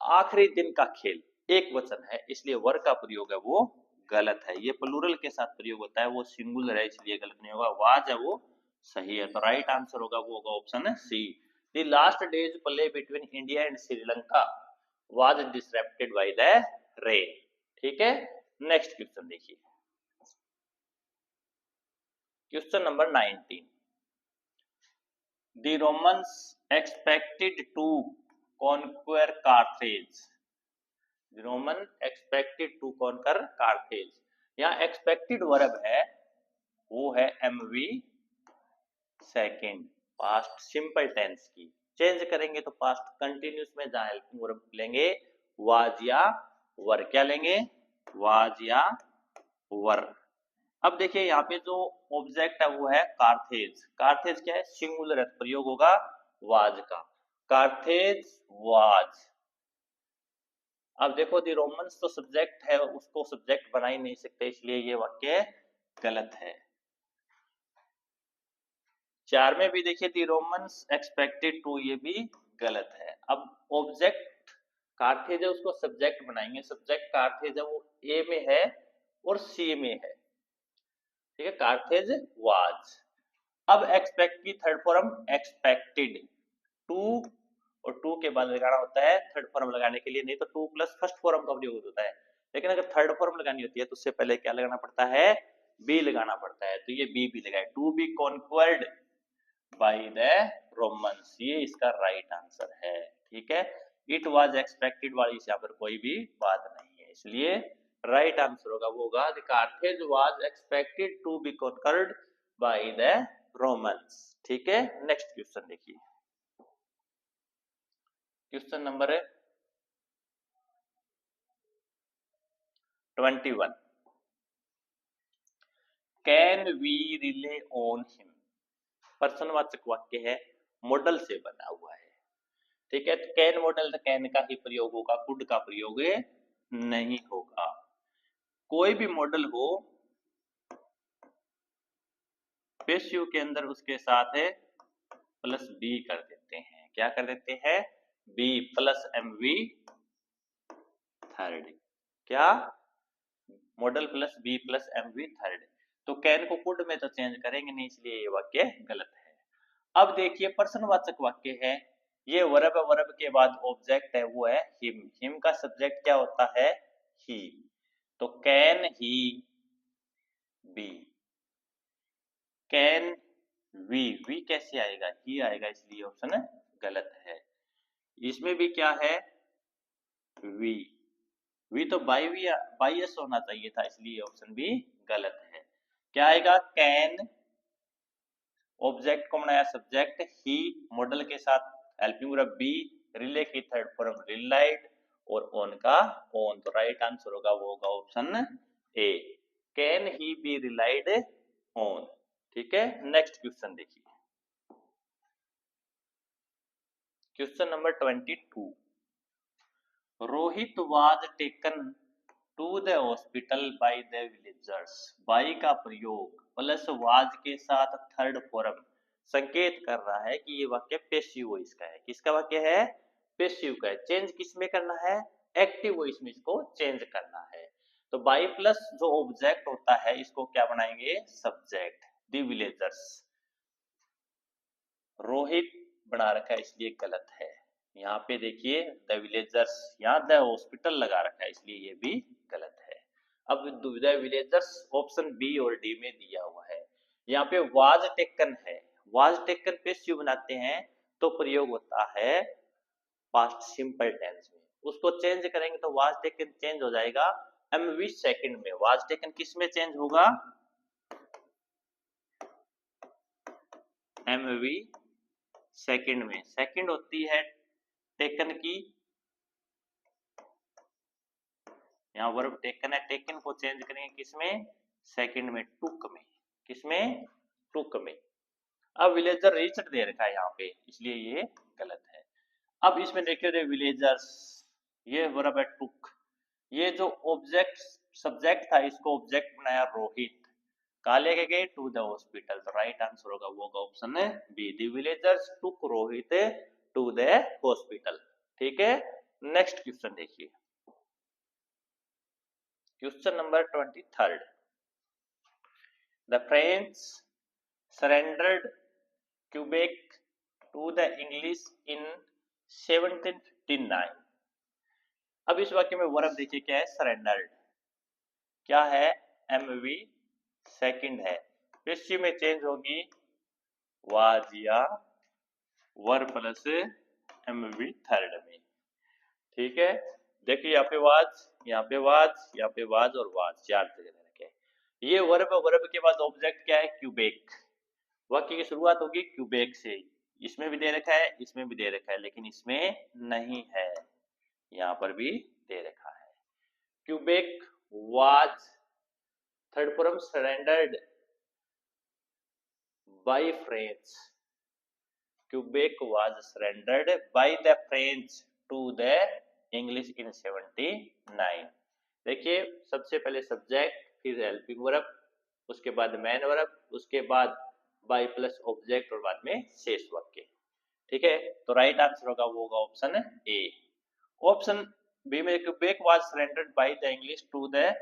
आखिरी दिन का खेल एक वचन है, इसलिए वर का प्रयोग है वो गलत है। ये प्लूरल के साथ प्रयोग होता है, वो सिंगुलर है, इसलिए गलत नहीं होगा। वाज है वो सही है, तो राइट आंसर होगा वो होगा ऑप्शन है C, the last days play between India and Sri Lanka was disrupted by the rain. ठीक है, नेक्स्ट क्वेश्चन देखिए, question number 19, the Romans expected to conquer Carthage, the Roman expected to conquer Carthage। यहाँ expected verb है, वो है MV second, past simple tense की, change करेंगे तो पास्ट कंटिन्यूस में, जहां हेल्पिंग वर्ब लेंगे वाज या वर, क्या लेंगे, वाज या वर। अब देखिए यहाँ पे जो ऑब्जेक्ट है वो है कार्थेज, कार्थेज क्या है, सिंगुलर है, प्रयोग होगा वाज का, कार्थेज वाज। अब देखो दी रोमन्स तो सब्जेक्ट है, उसको सब्जेक्ट बना ही नहीं सकते, इसलिए ये वाक्य गलत है। 4 में भी देखिए दी रोमन्स एक्सपेक्टेड टू, ये भी गलत है। अब ऑब्जेक्ट कार्थेज है, उसको सब्जेक्ट बनाएंगे, सब्जेक्ट कार्थेज है, वो ए में है और सी में है, ठीक है, कार्थेज वाज। अब एक्सपेक्ट की थर्ड फॉर्म एक्सपेक्टेड, टू और टू के बाद लगाना होता है थर्ड फॉर्म लगाने के लिए, नहीं तो टू प्लस फर्स्ट फॉर्म का प्रयोग होता है, लेकिन अगर थर्ड फॉर्म लगानी होती है तो उससे पहले क्या लगाना पड़ता है, बी लगाना पड़ता है, तो ये बी लगाए, to be conquered by the Romans, ये इसका राइट आंसर है। ठीक है, इट वाज एक्सपेक्टेड वाली यहाँ पर कोई भी बात नहीं है, इसलिए राइट आंसर होगा वो होगा the Carthage was expected to be conquered by the Romans. ठीक है, नेक्स्ट क्वेश्चन देखिए, question number 21, can we rely on him, प्रश्नवाचक वाक्य है, मॉडल से बना हुआ है। ठीक है, तो कैन मॉडल, तो कैन का ही प्रयोग होगा, कुड का प्रयोग नहीं होगा। कोई भी मॉडल हो पेशिव के अंदर उसके साथ है प्लस बी कर देते हैं, क्या कर देते हैं, बी प्लस एमवी थर्ड, क्या, modal plus be plus MV third. तो कैन को कुड में तो चेंज करेंगे नहीं, इसलिए ये वाक्य गलत है। अब देखिए प्रश्नवाचक वाक्य है, ये वर्ब है, वर्ब के बाद ऑब्जेक्ट है वो है हिम, हिम का सब्जेक्ट क्या होता है ही, तो can he be, can we कैसे आएगा, ही आएगा, इसलिए ऑप्शन गलत है। इसमें भी क्या है वी, वी तो बाई एस होना चाहिए था, इसलिए ऑप्शन भी गलत है। क्या आएगा कैन, ऑब्जेक्ट को बनाया सब्जेक्ट, ही मॉडल के साथ हेल्पिंग वर्ब बी, रिले की थर्ड फॉर्म रिलाइड, और ऑन का ऑन, तो राइट आंसर होगा वो होगा option A, can he be relied on. ठीक है, नेक्स्ट क्वेश्चन देखिए, question number 22, Rohit was taken to the hospital by the villagers, by का प्रयोग प्लस वाज के साथ थर्ड फॉर्म संकेत कर रहा है कि ये वाक्य पैसिव वॉइस का है। किसका वाक्य है, पैसिव का है। चेंज किस में करना है, एक्टिव वॉइस में इसको चेंज करना है। तो बाई प्लस जो ऑब्जेक्ट होता है इसको क्या बनाएंगे, सब्जेक्ट, द विलेजर्स, रोहित बना रखा है इसलिए गलत है। यहाँ पे देखिए द विलेजर्स, यहाँ द हॉस्पिटल लगा रखा है इसलिए ये भी गलत है। अब द विलेजर्स ऑप्शन बी और डी में दिया हुआ है। यहाँ पे वाज टेकन है, वाज टेकन पैसिव बनाते हैं तो प्रयोग होता है पास्ट सिंपल टेंस में, उसको चेंज करेंगे तो वाज टेकन चेंज हो जाएगा एमवी सेकंड में। वाज टेकन किस में चेंज होगा, एमवी सेकंड में, सेकंड होती है टेकन की, यहाँ वर्ब टेकन है, टेकन को चेंज करेंगे किसमें, सेकंड में, टुक में, किसमें, टुक में। अब विलेजर रीच्ड दे रखा है यहाँ पे इसलिए ये गलत है। अब इसमें देखिए विलेजर्स, ये वर्ब है टुक, ये जो ऑब्जेक्ट सब्जेक्ट था इसको ऑब्जेक्ट बनाया रोहित, कहा लेके गए टू द हॉस्पिटल, तो राइट आंसर होगा वो होगा ऑप्शन है B, the villagers took Rohit to the hospital. ठीक है, नेक्स्ट क्वेश्चन देखिए, question number 23, the French surrendered Quebec to the English in 1759। अब इस वाक्य में वर्ब देखिए क्या है, सरेंडर्ड, क्या है, एमवी सेकंड है, पैसिव में चेंज होगी वाज या वर प्लस एमवी थर्ड में। ठीक है, देखिए यहाँ पे वाज, यहाँ पे वाज, यहाँ पे वाज और वाज, चार जगह रखे। ये वर्ब, वर्ब के बाद ऑब्जेक्ट क्या है, क्यूबेक, वाक्य की शुरुआत होगी क्यूबेक से, इसमें भी दे रखा है, इसमें भी दे रखा है, लेकिन इसमें नहीं है, यहाँ पर भी दे रखा है। Quebec was third form surrendered by French, Quebec was surrendered by the French to the English in 79। देखिए सबसे पहले सब्जेक्ट, फिर हेल्पिंग वर्ब, उसके बाद मैन वर्ब, उसके बाद बाय प्लस ऑब्जेक्ट और बाद में शेष वाक्य। ठीक है, तो राइट आंसर होगा वो होगा ऑप्शन ए। ऑप्शन बी में Quebec was surrendered by the English to the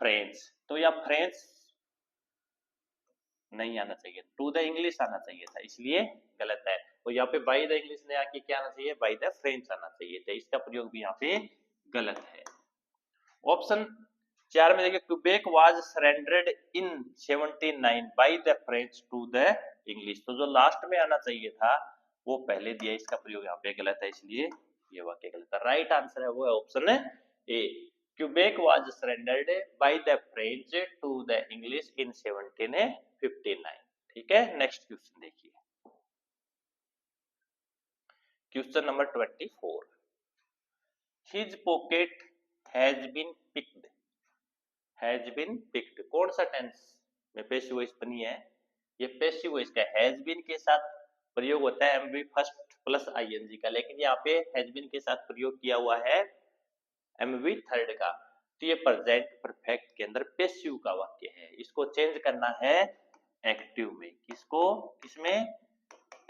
French, तो यहाँ फ्रेंच नहीं आना चाहिए, टू द इंग्लिश आना चाहिए था, इसलिए गलत है। तो यहाँ पे बाय द इंग्लिश ने आके क्या आना चाहिए, बाय द फ्रेंच आना चाहिए था, इसका प्रयोग भी यहाँ पे गलत है। ऑप्शन 4 में देखिए Quebec was surrendered in 79 by the French to the English, तो जो लास्ट में आना चाहिए था वो पहले दिया, इसका प्रयोग यहाँ पे गलत है, इसलिए ये वाक्य गलत है। राइट आंसर है वो है option A, Quebec was surrendered by the French to the English in 1759। ठीक है, नेक्स्ट क्वेश्चन देखिए, question number 24, his pocket has been picked, has been picked कौन सा टेंस में पैसिव वॉइस बनी है, ये पैसिव वॉइस का हैज बीन के साथ प्रयोग होता है एमवी फर्स्ट प्लस आईएनजी का, लेकिन यहाँ पे हैज बीन के साथ प्रयोग किया हुआ है एमवी थर्ड का, तो ये प्रेजेंट परफेक्ट के अंदर पैसिव का वाक्य है, इसको चेंज करना है एक्टिव में, किसको, किसमें,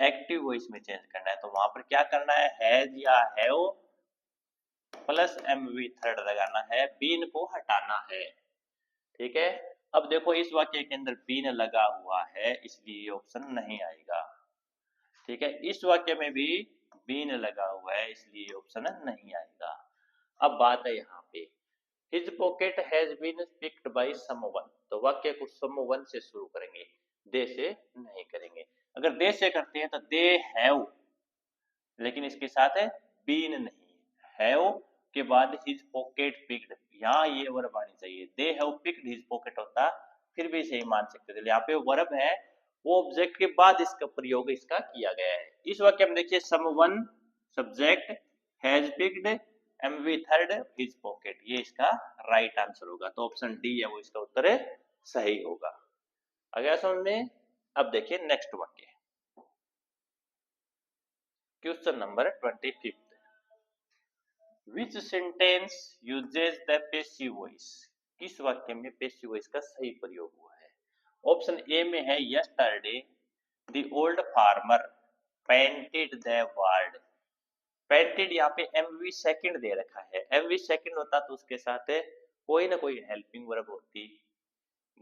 एक्टिव वॉइस में चेंज करना है। तो वहां पर क्या करना है, हैज या हैव प्लस एमवी थर्ड लगाना है, बीन को हटाना है। ठीक है, अब देखो इस वाक्य के अंदर बीन लगा हुआ है, इसलिए ये ऑप्शन नहीं आएगा। ठीक है, इस वाक्य में भी बीन लगा हुआ है, इसलिए ये ऑप्शन नहीं आएगा। अब बात है यहाँ पे his pocket has been picked by someone, तो वाक्य को समवन से शुरू करेंगे, दे से नहीं करेंगे। अगर दे से करते हैं तो दे हैव, लेकिन इसके साथ है बीन नहीं, हैव के बाद हिज पॉकेट पिक्ड, यहाँ ये वर्ब आनी चाहिए। They have picked his pocket होता फिर भी सही मान सकते थे, यहाँ पे वर्ब है, वो ऑब्जेक्ट के बाद इसका प्रयोग इसका किया गया है। इस वाक्य में देखिए someone subject, has picked, MV third, his pocket, ये इसका राइट आंसर होगा। तो ऑप्शन डी है वो इसका उत्तर है, सही होगा। आ गया समझ में? अब देखिए नेक्स्ट वाक्य, question number 25, which sentence uses the passive voice, किस वाक्य में पैसिव वॉइस का सही प्रयोग हुआ है? ऑप्शन ए में है yesterday the old farmer painted the word, painted यहाँ पे एमवी सेकंड दे रखा है, एमवी सेकंड होता तो उसके साथ कोई ना कोई हेल्पिंग वर्ब होती,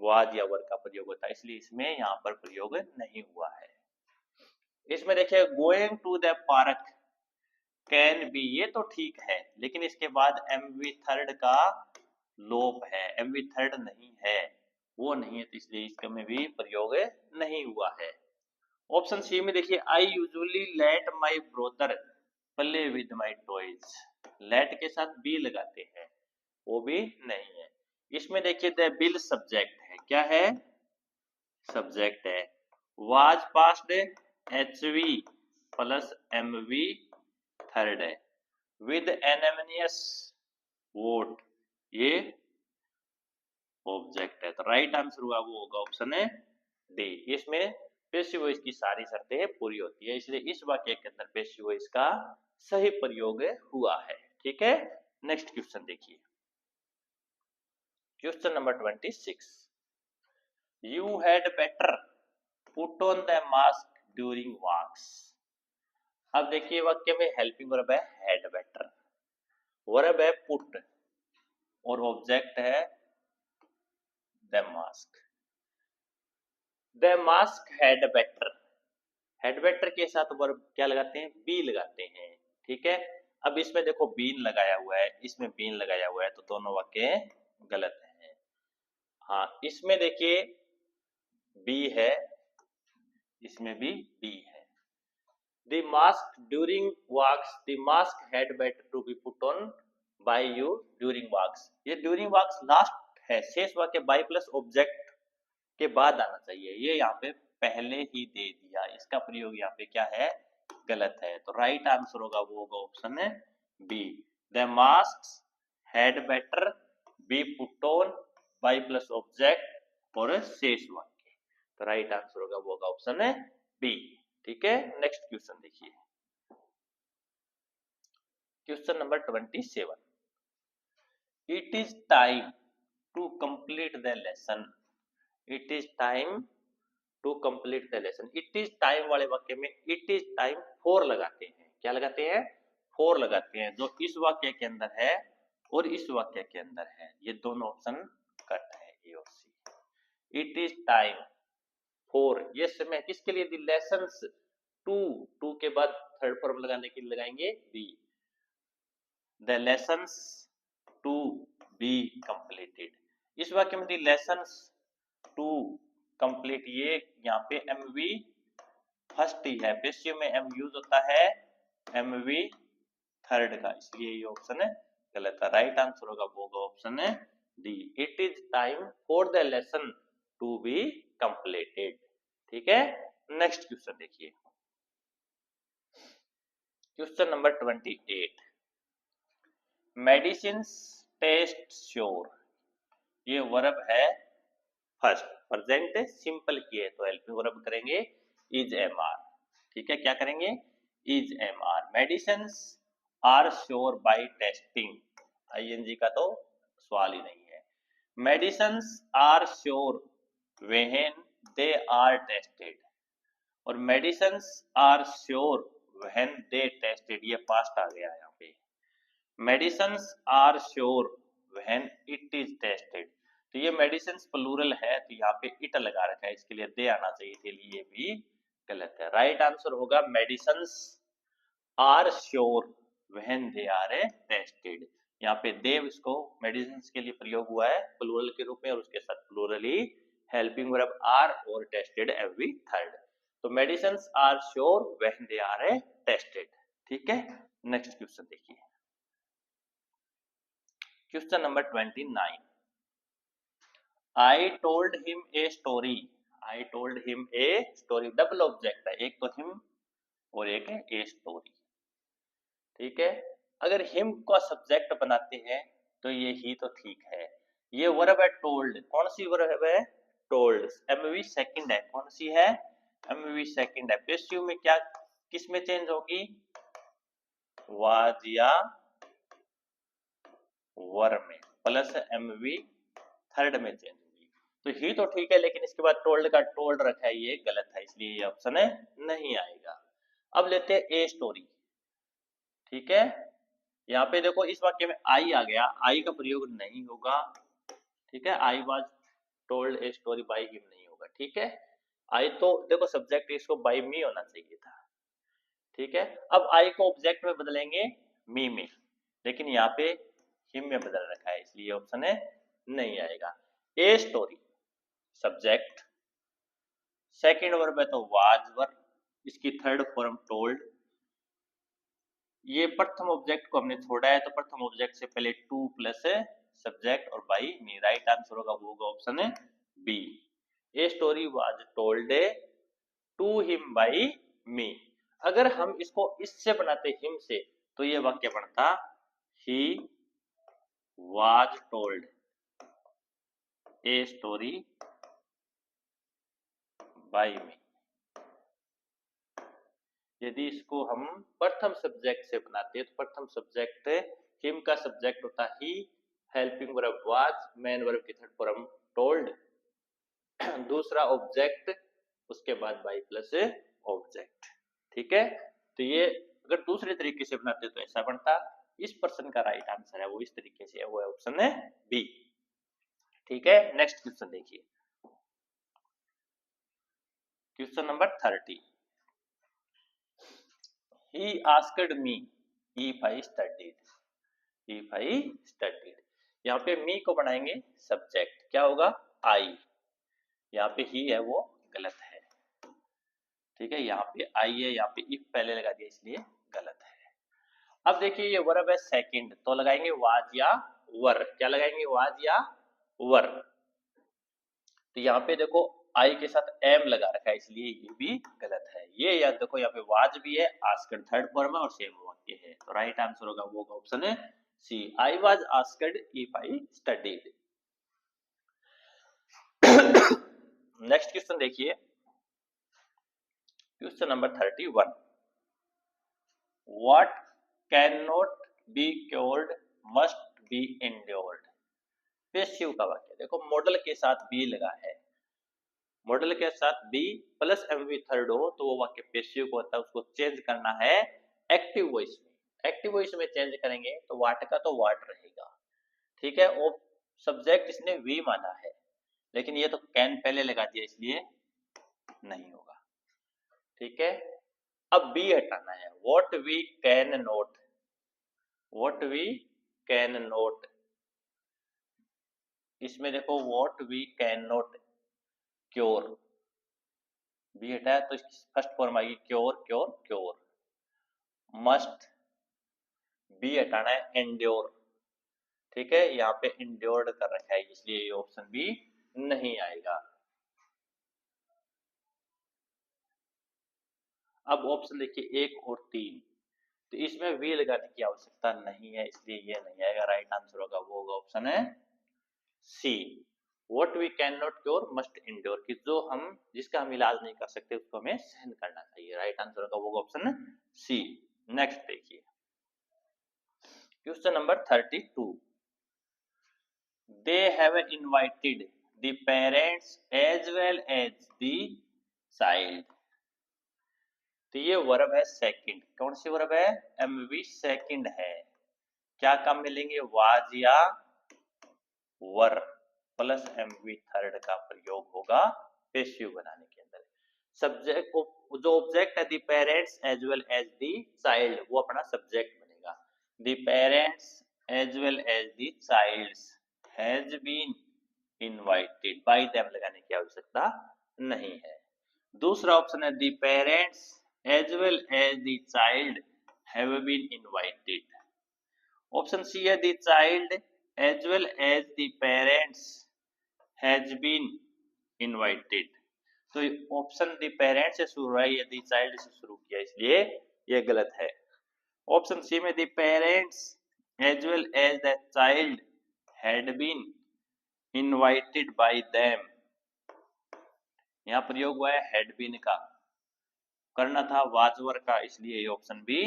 वाज या वर्ब का प्रयोग होता, इसलिए इसमें यहाँ पर प्रयोग नहीं हुआ है। इसमें देखिए going to the park can be, ये तो ठीक है, लेकिन इसके बाद एमवी थर्ड का लोप है, एमवी थर्ड नहीं है, वो नहीं है, तो इसलिए इसका में भी प्रयोग नहीं हुआ है। ऑप्शन सी में देखिए I usually let my brother play with my toys, let के साथ बी लगाते हैं, वो भी नहीं है। इसमें देखिए द बिल सब्जेक्ट है, क्या है? सब्जेक्ट है। Was past HV plus MV third है, विद एनएमनियस वोट, ये ऑब्जेक्ट है। तो राइट आंसर हुआ वो होगा ऑप्शन है डी। इसमें पैसिव वॉइस की सारी शर्तें पूरी होती है, इसलिए इस वाक्य के अंदर पैसिव वॉइस का सही प्रयोग हुआ है। ठीक है, नेक्स्ट क्वेश्चन देखिए, question number 26, you had better put on the mask during walks. अब देखिए वाक्य में हेल्पिंग वर्ब है हैड बेटर, वर्ब है पुट और ऑब्जेक्ट है the mask. The mask had better, had better के साथ वर्ब क्या लगाते हैं? बी लगाते हैं। ठीक है, अब इसमें देखो बीन लगाया हुआ है, इसमें बीन लगाया हुआ है, तो दोनों वाक्य गलत हैं। हाँ, इसमें देखिए बी है, इसमें भी बी है। The mask during walks, the mask had better to be put on by you during walks, ये during walks लास्ट है, शेष वाक्य बाय प्लस ऑब्जेक्ट के बाद आना चाहिए, ये यहाँ पे पहले ही दे दिया, इसका प्रयोग यहाँ पे क्या है? गलत है। तो राइट आंसर होगा वो होगा ऑप्शन है B, the mask had better be put on by plus object और शेष वाक्य, तो राइट आंसर होगा वो होगा ऑप्शन है बी। ठीक है, नेक्स्ट क्वेश्चन देखिए, question number 27, it is time to complete the lesson, it is time to complete the lesson, it is time वाले वाक्य में इट इज टाइम फॉर लगाते हैं, क्या लगाते हैं? फॉर लगाते हैं, जो इस वाक्य के अंदर है और इस वाक्य के अंदर है, ये दोनों ऑप्शन कट है, ए और सी। इट इज टाइम फॉर, ये समय किसके लिए? दी लेसन्स टू के बाद थर्ड फॉर्म लगाने के लिए लगाएंगे B, the lessons to be completed. इस वाक्य में दी लेसन्स टू कंप्लीट, ये यहाँ पे एमवी फर्स्ट ही है, पैसिव में एम यूज होता है एमवी थर्ड का, इसलिए ये ऑप्शन है गलत है। राइट आंसर होगा वो होगा ऑप्शन है D, it is time for the lesson to be completed. ठीक है, नेक्स्ट क्वेश्चन देखिए, question number 28, medicine test sure, ये वर्ब है फर्स्ट, प्रेजेंट सिंपल किए तो हेल्पिंग वर्ब करेंगे इज एम आर। ठीक है, क्या करेंगे? Is am are. Medicine are sure by testing, ING का तो सवाल ही नहीं है। Medicine are sure when they are tested, और medicine are sure when they tested, ये पास्ट आ गया यहाँ पे। Medicine are sure when it is tested, तो ये मेडिसिन प्लूरल है, तो यहाँ पे इट लगा रखा है, इसके लिए दे आना चाहिए थे, ये भी गलत है। राइट आंसर होगा medicines are sure when they are tested. यहाँ पे देव इसको मेडिसिन के लिए प्रयोग हुआ है प्लूरल के रूप में, और उसके साथ प्लूरली हेल्पिंग वर्ब आर और टेस्टेड एवरी थर्ड। तो medicine are sure when they are tested. ठीक है, नेक्स्ट क्वेश्चन देखिए, question number 29। I told him a story. I told him a story। Double object है, एक तो हिम और एक है ए स्टोरी। ठीक है, अगर हिम को सब्जेक्ट बनाते हैं तो ये ही तो ठीक है। ये वर्ब है टोल्ड, कौन सी वर्ब है? टोल्ड। एमवी सेकंड है, कौन सी है? एमवी सेकंड है। पेसिव में क्या, किस में चेंज होगी? वाज या वर में, प्लस एमवी थर्ड में चेंज होगी। तो ही तो ठीक है, लेकिन इसके बाद टोल्ड का टोल्ड रखा है, ये गलत है, इसलिए ये ऑप्शन है नहीं आएगा। अब लेते हैं ए स्टोरी। ठीक है, यहाँ पे देखो इस वाक्य में आई आ गया, आई का प्रयोग नहीं होगा। ठीक है, I was told a story by him नहीं होगा। ठीक है, आई तो देखो सब्जेक्ट इसको बाय मी होना चाहिए था। ठीक है, अब आई को ऑब्जेक्ट में बदलेंगे मी में, लेकिन यहाँ पे हिम में बदल रखा है, इसलिए ऑप्शन है नहीं आएगा। A story subject, second verb है तो वाज वर्ब, इसकी थर्ड फॉर्म टोल्ड। ये प्रथम ऑब्जेक्ट को हमने छोड़ा है, तो प्रथम ऑब्जेक्ट से पहले टू प्लस सब्जेक्ट और बाई मी। राइट आंसर होगा वो होगा ऑप्शन है B. A story was told to him by me. अगर हम इसको इससे बनाते हिम से, तो ये वाक्य बनता he was told a story by me. यदि इसको हम प्रथम सब्जेक्ट से बनाते हैं, तो प्रथम सब्जेक्ट हिम का सब्जेक्ट होता he, helping verb was, main verb की थर्ड फॉर्म टोल्ड, दूसरा ऑब्जेक्ट, उसके बाद बाई प्लस ऑब्जेक्ट। ठीक है, तो ये अगर दूसरे तरीके से बनाते तो ऐसा बनता। इस प्रश्न का राइट आंसर है वो इस तरीके से है, वो ऑप्शन है बी। ठीक है, नेक्स्ट क्वेश्चन देखिए, question number 30। He asked me if I studied। if I studied, यहाँ पे मी को बनाएंगे सब्जेक्ट, क्या होगा? आई। यहाँ पे ही है वो गलत है। ठीक है, यहाँ पे आई है, यहाँ पे इफ पहले लगा दिया, इसलिए गलत है। अब देखिए ये वर्ब है सेकंड, तो लगाएंगे वाज या वर। क्या लगाएंगे? वाज या वर। तो यहाँ पे देखो आई के साथ एम लगा रखा है, इसलिए ये भी गलत है। ये याद देखो, यहाँ पे वाज भी है, आस्क्ड थर्ड फॉर्म है और सेम वाक्य है, तो राइट आंसर होगा वो ऑप्शन है C. I was asked if I studied. Next question देखिए, question number 31। What can not be cured must be endured. Passive का वाक्य देखो, मॉडल के साथ बी लगा है, मॉडल के साथ बी प्लस एमवी थर्ड हो तो वो वाक्य पेसिव को होता है, उसको चेंज करना है एक्टिव वॉइस में। एक्टिव वॉइस में चेंज करेंगे तो वाट का तो वाट रहेगा। ठीक है, वो सब्जेक्ट इसने वी माना है, लेकिन ये तो कैन पहले लगा दिया, इसलिए नहीं होगा। ठीक है, अब बी हटाना है। What we can not, what we can not, इसमें देखो what we can not cure, be हटाया तो इसकी फर्स्ट फॉर्म आएगी cure cure cure. Must, be हटाना है एंड्योर। ठीक है, यहाँ पे एंड्योर्ड कर रखा है, इसलिए ये ऑप्शन बी नहीं आएगा। अब ऑप्शन देखिए 1 और 3, तो इसमें वी लगाने की आवश्यकता नहीं है, इसलिए ये नहीं आएगा। राइट आंसर होगा वो होगा ऑप्शन है C. What we can not cure must endure, कि जो हम जिसका हम इलाज नहीं कर सकते उसको हमें सहन करना चाहिए। राइट आंसर होगा वो ऑप्शन सी। नेक्स्ट देखिए, question number 32। They have invited the parents as well as the child। तो ये वर्ब है सेकंड, कौन सी वर्ब है? एमवी सेकंड है। क्या काम मिलेंगे? वाज या वर, प्लस एमवी थर्ड का प्रयोग होगा पेशिव बनाने के अंदर। सब्जेक्ट जो ऑब्जेक्ट है the parents as well as the child, वो अपना सब्जेक्ट बनेगा। The parents as well as the childs has been invited, by them लगाने की आवश्यकता नहीं है। दूसरा ऑप्शन है the parents as well as the child have been invited. Option C है the child as well as the parents has been invited. तो option the parents से शुरू है, ये द चाइल्ड से शुरू किया, इसलिए ये गलत है। ऑप्शन सी में the parents as well as the child had been invited by them, यहाँ प्रयोग हुआ है हैड बीन का, करना था वाजवर का, इसलिए ये ऑप्शन भी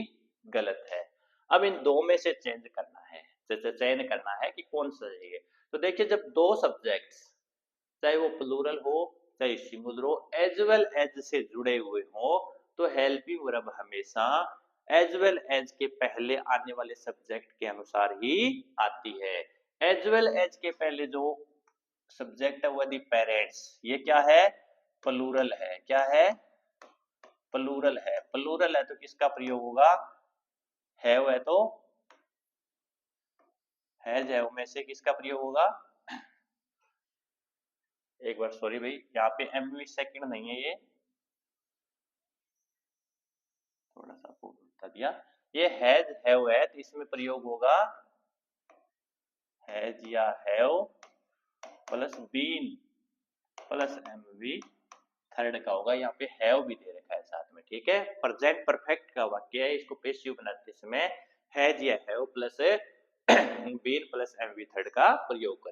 गलत है। अब इन दो में से चेंज करना है, चयन करना है कि कौन सा चाहिए। तो देखिए जब दो सब्जेक्ट्स चाहे वो प्लूरल हो चाहे सिंगुलर हो एज वेल एज से जुड़े हुए हो, तो हेल्पिंग वर्ब हमेशा एज वेल एज के पहले आने वाले सब्जेक्ट के अनुसार ही आती है। एज वेल एज के पहले जो सब्जेक्ट है वो दी पेरेंट्स, ये क्या है प्लूरल है, क्या है प्लूरल है। प्लूरल है तो किसका प्रयोग होगा, हैव है तो हैज है में से किसका प्रयोग होगा। एक बार सॉरी भाई, यहाँ पे एमवी सेकंड नहीं है, ये थोड़ा सा बता दिया, ये हैज हैव है तो इसमें प्रयोग होगा हैज या have plus been plus MV third का होगा। यहाँ पे हैव भी दे रखा है साथ में, ठीक है। प्रेजेंट परफेक्ट का वाक्य है, इसको पेसिव बनाते समय हैज या have plus been plus MV third का प्रयोग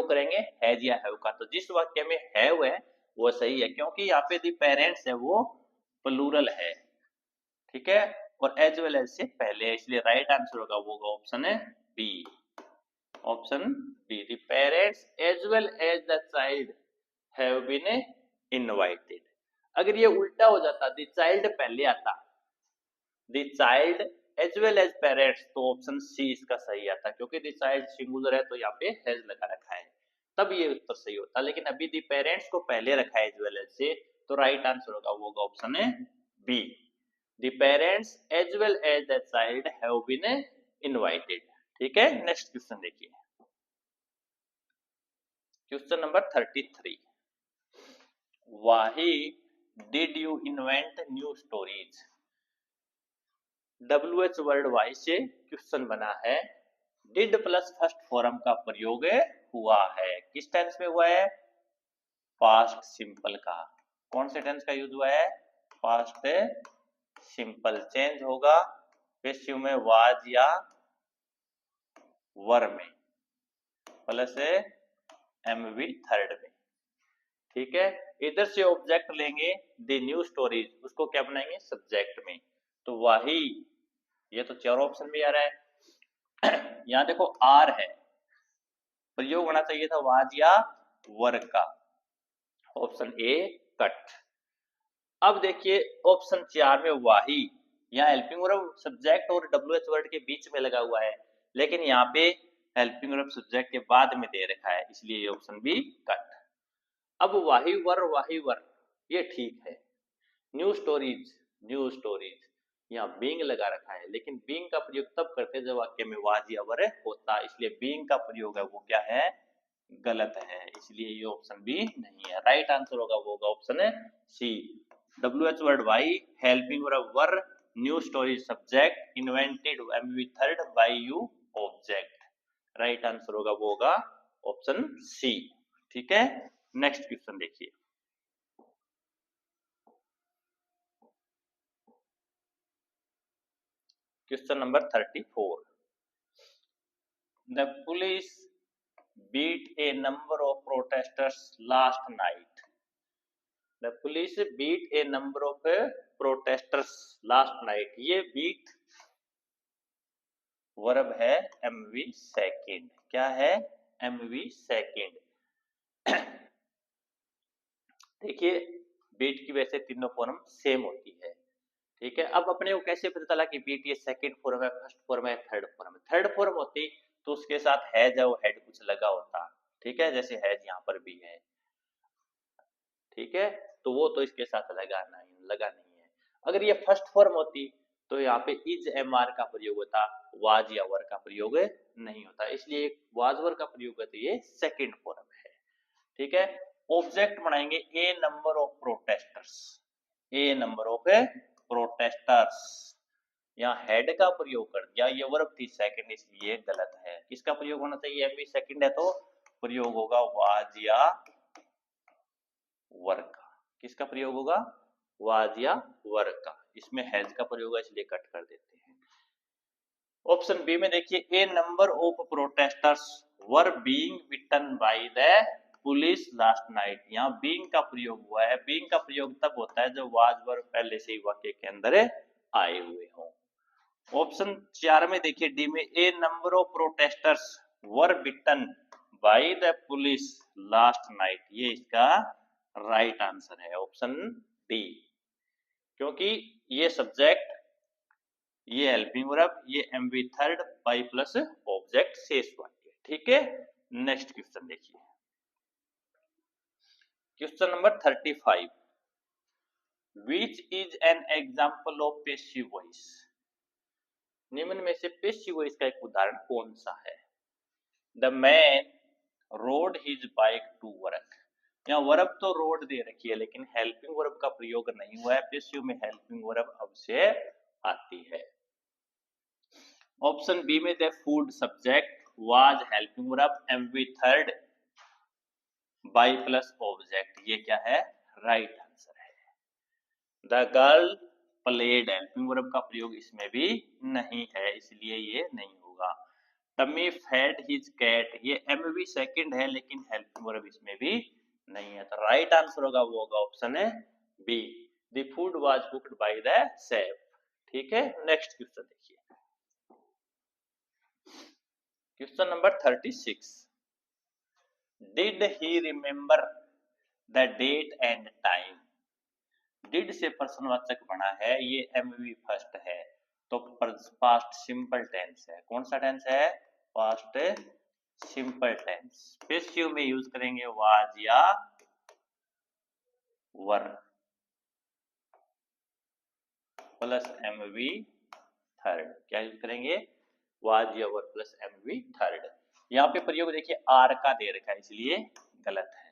करेंगे हैज या हैव का। तो जिस वाक्य में हैव है वो सही है, क्योंकि यहाँ पे दी पेरेंट्स है वो प्लूरल है, ठीक है, और एज वेल एज से पहले है, इसलिए राइट आंसर होगा वो ऑप्शन है B. Option B, the parents as well as the child have been invited. अगर ये उल्टा हो जाता, द चाइल्ड पहले आता, the child as well as parents, तो ऑप्शन सी इसका सही आता, क्योंकि द चाइल्ड सिंगुलर है तो यहाँ पे हैज लगा रखा है, तब ये उत्तर सही होता। लेकिन अभी द पेरेंट्स को पहले रखा है एज वेल एज से, तो राइट आंसर होगा वो ऑप्शन है B, the parents as well as the child have been invited. ठीक है, नेक्स्ट क्वेश्चन देखिए, question number 33। Why did you invent new stories? WH word why से क्वेश्चन बना है, डिड प्लस फर्स्ट फॉर्म का प्रयोग हुआ है, किस टेंस में हुआ है, पास्ट सिंपल का। कौन से टेंस का यूज हुआ है, पास्ट सिंपल। चेंज होगा पेसिव में वाज या वर में, प्लस एमवी थर्ड में, ठीक है। इधर से ऑब्जेक्ट लेंगे द न्यू स्टोरीज, उसको क्या बनाएंगे सब्जेक्ट में, तो वही, ये तो चार ऑप्शन भी आ रहा है। यहाँ देखो आर है, प्रयोग होना चाहिए था वाज या वर का, ऑप्शन ए कट। अब देखिए ऑप्शन 4 में वाही, यहाँ हेल्पिंग वर्ब सब्जेक्ट और WH वर्ड के बीच में लगा हुआ है, लेकिन यहाँ पे हेल्पिंग वर्ब सब्जेक्ट के बाद में दे रखा है, इसलिए ये ऑप्शन बी कट। अब वाही वर ये ठीक है। न्यू स्टोरीज यहाँ बीइंग लगा रखा है, लेकिन बीइंग का प्रयोग तब करते हैं जब वाक्य में वाज या वर होता, इसलिए बीइंग का प्रयोग है वो क्या है, गलत है, इसलिए ये ऑप्शन बी नहीं है। राइट आंसर होगा वो ऑप्शन है C, WH word why, helping verb were, new stories subject, invented MV third, by you object. Right answer होगा वो होगा ऑप्शन सी, ठीक है। नेक्स्ट क्वेश्चन देखिए, question number 34। The police beat a number of protesters last night. The police beat a number of protesters last night. ये beat verb है MV second, क्या है MV सेकेंड। देखिए बीट की वैसे तीनों फॉर्म सेम होती है, ठीक है। अब अपने को कैसे पता चला कि बीट ये सेकंड फॉर्म है, फर्स्ट फॉर्म है, थर्ड फॉर्म है। थर्ड फॉर्म होती तो उसके साथ हैज और हेड कुछ लगा होता, ठीक है, जैसे हैज यहाँ पर भी है, ठीक है, तो वो तो इसके साथ लगा नहीं है। अगर ये फर्स्ट फॉर्म होती तो यहाँ पे इज एम आर का प्रयोग होता, वाज या वर का प्रयोग नहीं होता, इसलिए वाज वर का प्रयोग है, तो ये सेकंड फॉर्म है। ठीक है, ऑब्जेक्ट बनाएंगे a number of protesters, a number of protesters, यहाँ हेड का प्रयोग कर दिया, ये वर्ब थी सेकंड, इसलिए गलत है। किसका प्रयोग होना चाहिए, एम भी सेकंड है तो प्रयोग होगा वाज या वर का। किसका प्रयोग होगा, वाज या वर का। इसमें हैज का प्रयोग है, इसलिए कट कर देते हैं। ऑप्शन बी में देखिए, a number of protesters were being beaten by the police last night, यहाँ बीइंग का प्रयोग हुआ है। बीइंग का प्रयोग तब होता है जब वाज वर पहले से ही वाक्य के अंदर आए हुए हों। ऑप्शन 4 में देखिए, डी में, a number of protesters were beaten by the police last night, ये इसका राइट आंसर है, ऑप्शन डी। क्योंकि ये सब्जेक्ट, ये हेल्पिंग वर्ब, ये MV third, by plus object शेष वाक्य। ठीक है, नेक्स्ट क्वेश्चन देखिए, question number 35, which is an example of passive voice, निम्न में से पैसिव वॉइस का एक उदाहरण कौन सा है। The man rode his bike to work, यहाँ वर्ब तो रोड दे रखी है, लेकिन हेल्पिंग वर्ब का प्रयोग नहीं हुआ है, पैसिव में हेल्पिंग वर्ब अब से आती है। ऑप्शन बी में, the food subject was helping verb, MV third, by plus object, ये क्या है, राइट आंसर है। The girl played, helping verb का प्रयोग इसमें भी नहीं है, इसलिए ये नहीं होगा। टमी फेड हिज कैट, ये एमवी सेकंड है, लेकिन हेल्पिंग वर्ब इसमें भी नहीं है, तो राइट आंसर होगा वो होगा ऑप्शन है B, the food was cooked by the chef. ठीक है, नेक्स्ट क्वेश्चन देखिए, question number 36, did he remember the date and time, did से प्रश्नवाचक बना है, ये एमवी फर्स्ट है, तो पास्ट सिंपल टेंस है। कौन सा टेंस है, पास्ट सिंपल टेंस। पैसिव में यूज करेंगे वाज या वर प्लस एमवी थर्ड, क्या यूज करेंगे, वाज या वर प्लस एमवी थर्ड। यहाँ पे प्रयोग देखिए आर का दे रखा है, इसलिए गलत है।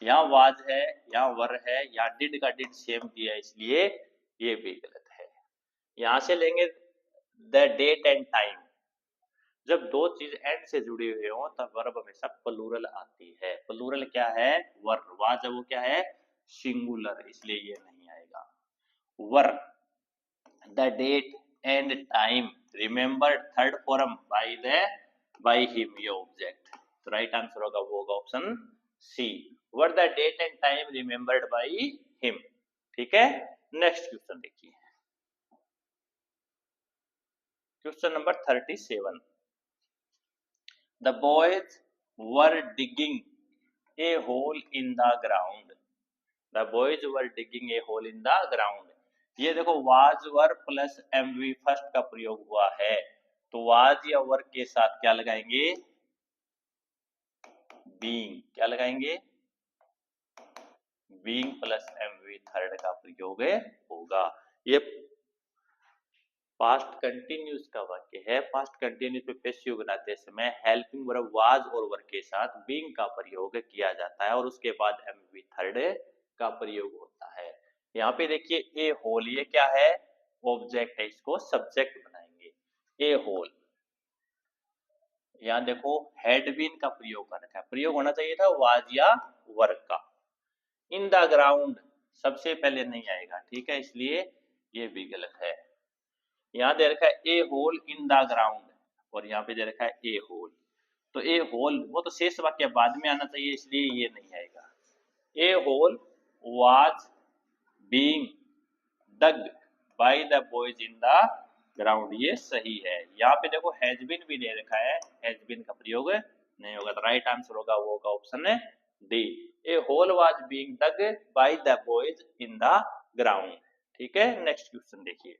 यहाँ वाज है, यहाँ वर है, यहाँ डिड का डिड सेम दिया है, इसलिए ये भी गलत है। यहाँ से लेंगे द डेट एंड टाइम, जब दो चीज एंड से जुड़ी हुई हो तब वर्ब हमेशा प्लूरल आती है। प्लूरल क्या है, वर, वाज वो क्या है, सिंगुलर, इसलिए ये नहीं आएगा। Were, the date and time remembered third form by him, ये ऑब्जेक्ट, तो राइट आंसर होगा वो होगा option C, were the date and time remembered by him. ठीक है, नेक्स्ट क्वेश्चन देखिए, question number 37, the boys were digging a hole in the ground, the boys were digging a hole in the ground, ये देखो was were plus MV first का प्रयोग हुआ है, तो वाज या वर के साथ क्या लगाएंगे, बीइंग, क्या लगाएंगे, बीइंग प्लस एमवी थर्ड का प्रयोग होगा। ये पास्ट कंटिन्यूस का वाक्य है, पास्ट कंटिन्यूस में पैसिव बनाते समय हेल्पिंग वर्ब वाज और वर के साथ बीइंग का प्रयोग किया जाता है, और उसके बाद एमवी थर्ड का प्रयोग होता है। यहाँ पे देखिए ए होल, ये क्या है, ऑब्जेक्ट है, इसको सब्जेक्ट बनाएंगे, ए होल। यहाँ देखो हैड बीन का प्रयोग कर रखा है, प्रयोग होना चाहिए था वाज या वर का। इन द ग्राउंड सबसे पहले नहीं आएगा, ठीक है, इसलिए ये भी गलत है। यहाँ दे रखा है ए होल इन द ग्राउंड, और यहाँ पे दे रखा है ए होल, तो ए होल वो तो शेष वाक्य बाद में आना चाहिए, इसलिए ये नहीं आएगा। A hole was being dug by the boys in the ground, ये सही है। यहाँ पे देखो हैज बीन भी दे रखा है, हैज बीन का प्रयोग नहीं होगा, तो राइट आंसर होगा वो होगा option D, a hole was being dug by the boys in the ground. ठीक है, नेक्स्ट क्वेश्चन देखिए,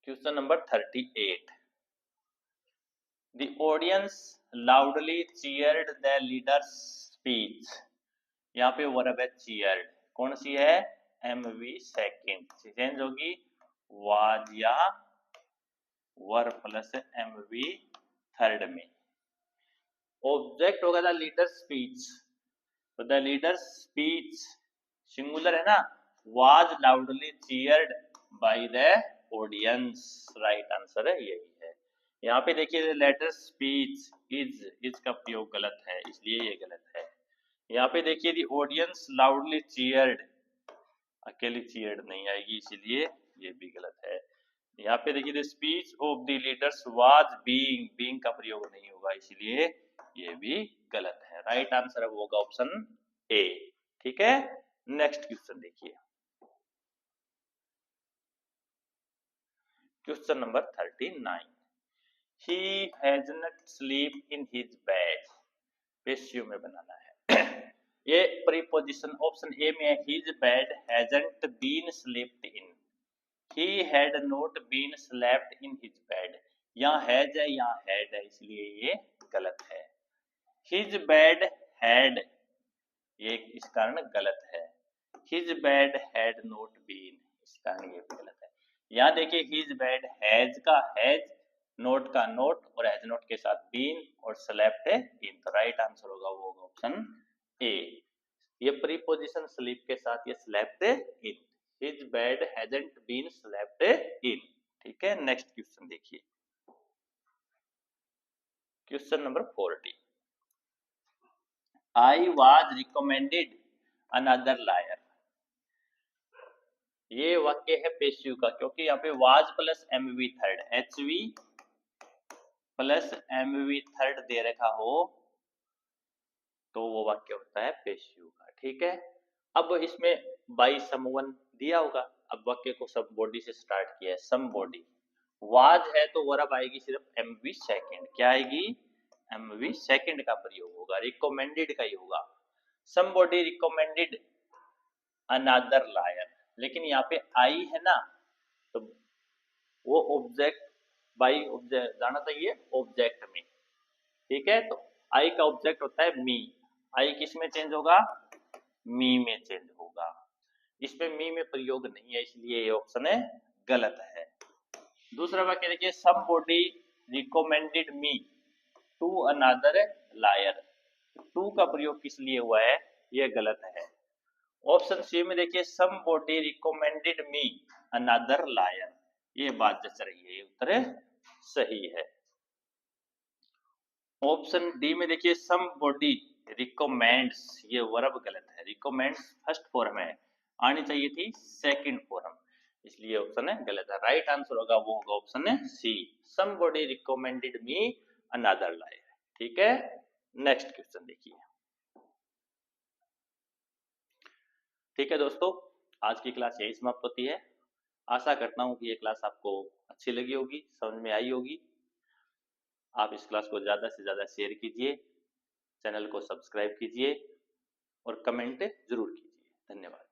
question number 38, the audience loudly cheered the leader's speech. यहाँ पे वर्ब है चीयर्ड, कौन सी है, MV सेकंड, चेंज होगी वाज या वर प्लस MV थर्ड में। ऑब्जेक्ट होगा द लीडर स्पीच, तो द लीडर स्पीच सिंगुलर है ना, was loudly cheered by the audience, right answer है यही है। यहाँ पे देखिए लेटर स्पीच इज का प्रयोग गलत है, इसलिए ये गलत है। यहाँ पे देखिए दी ऑडियंस लाउडली चीयर्ड, अकेली चीयर्ड नहीं आएगी, इसीलिए ये भी गलत है। यहाँ पे देखिए the speech of the leaders was being का प्रयोग नहीं होगा, इसलिए ये भी गलत है। राइट आंसर होगा ऑप्शन ए। ठीक है, नेक्स्ट क्वेश्चन देखिए, question number 39। He has not sleep in his bed, passive में बनाना है। ये प्रीपोजिशन ऑप्शन ए में है, his bed hasn't been slept in, he had not been slept in his bed, यहाँ हैज है यहाँ हैड है, इसलिए ये गलत है। हिज बेड हैड, ये इस कारण गलत है। His bed had not been, इस कारण ये भी गलत है। यहाँ देखिए हिज बेड हैज का हैज, नोट का नोट और हैज नोट के साथ बीन और स्लेप्ट है इन, तो राइट आंसर होगा वो होगा ऑप्शन ए। ये प्रीपोजिशन स्लीप के साथ ये slept in, his bed hasn't been slept in. ठीक है, नेक्स्ट क्वेश्चन देखिए, question number 40। I was recommended another liar, ये वाक्य है पेशिव का, क्योंकि यहाँ पे was plus MV third, HV plus MV third दे रखा हो तो वो वाक्य होता है पेशिव का। ठीक है, अब इसमें बाई समवन दिया होगा, अब वाक्य को सब बॉडी से स्टार्ट किया है, सम बॉडी, वाज है तो वर्ब आएगी सिर्फ MV सेकंड, क्या आएगी, MV सेकंड का प्रयोग होगा, रिकमेंडेड का ही होगा। समबॉडी रिकमेंडेड अनदर लायर, लेकिन यहाँ पे आई है ना, तो वो ऑब्जेक्ट बाई ऑब्जेक्ट जाना चाहिए ऑब्जेक्ट में। ठीक है, तो आई का ऑब्जेक्ट होता है मी, आई किस में चेंज होगा, मी में चेंज होगा, इसमें मी में प्रयोग नहीं है, इसलिए ये ऑप्शन है गलत है। दूसरा वाक्य देखिए, somebody recommended me to another lawyer, to का प्रयोग किस लिए हुआ है, ये गलत है। ऑप्शन सी में देखिए, somebody recommended me another lawyer, ये बात जच रही है, ये उत्तर सही है। ऑप्शन डी में देखिए, समबॉडी रिकमेंड्स, ये वर्ब गलत है, रिकमेंड्स फर्स्ट फॉर्म है, आनी चाहिए थी सेकंड फॉर्म, इसलिए ऑप्शन है गलत है। राइट आंसर होगा वो होगा ऑप्शन है C, somebody recommended me another lawyer. ठीक है, नेक्स्ट क्वेश्चन देखिए। ठीक है दोस्तों, आज की क्लास यही समाप्त होती है। आशा करता हूँ कि ये क्लास आपको अच्छी लगी होगी, समझ में आई होगी। आप इस क्लास को ज़्यादा से ज़्यादा शेयर कीजिए, चैनल को सब्सक्राइब कीजिए और कमेंट जरूर कीजिए। धन्यवाद।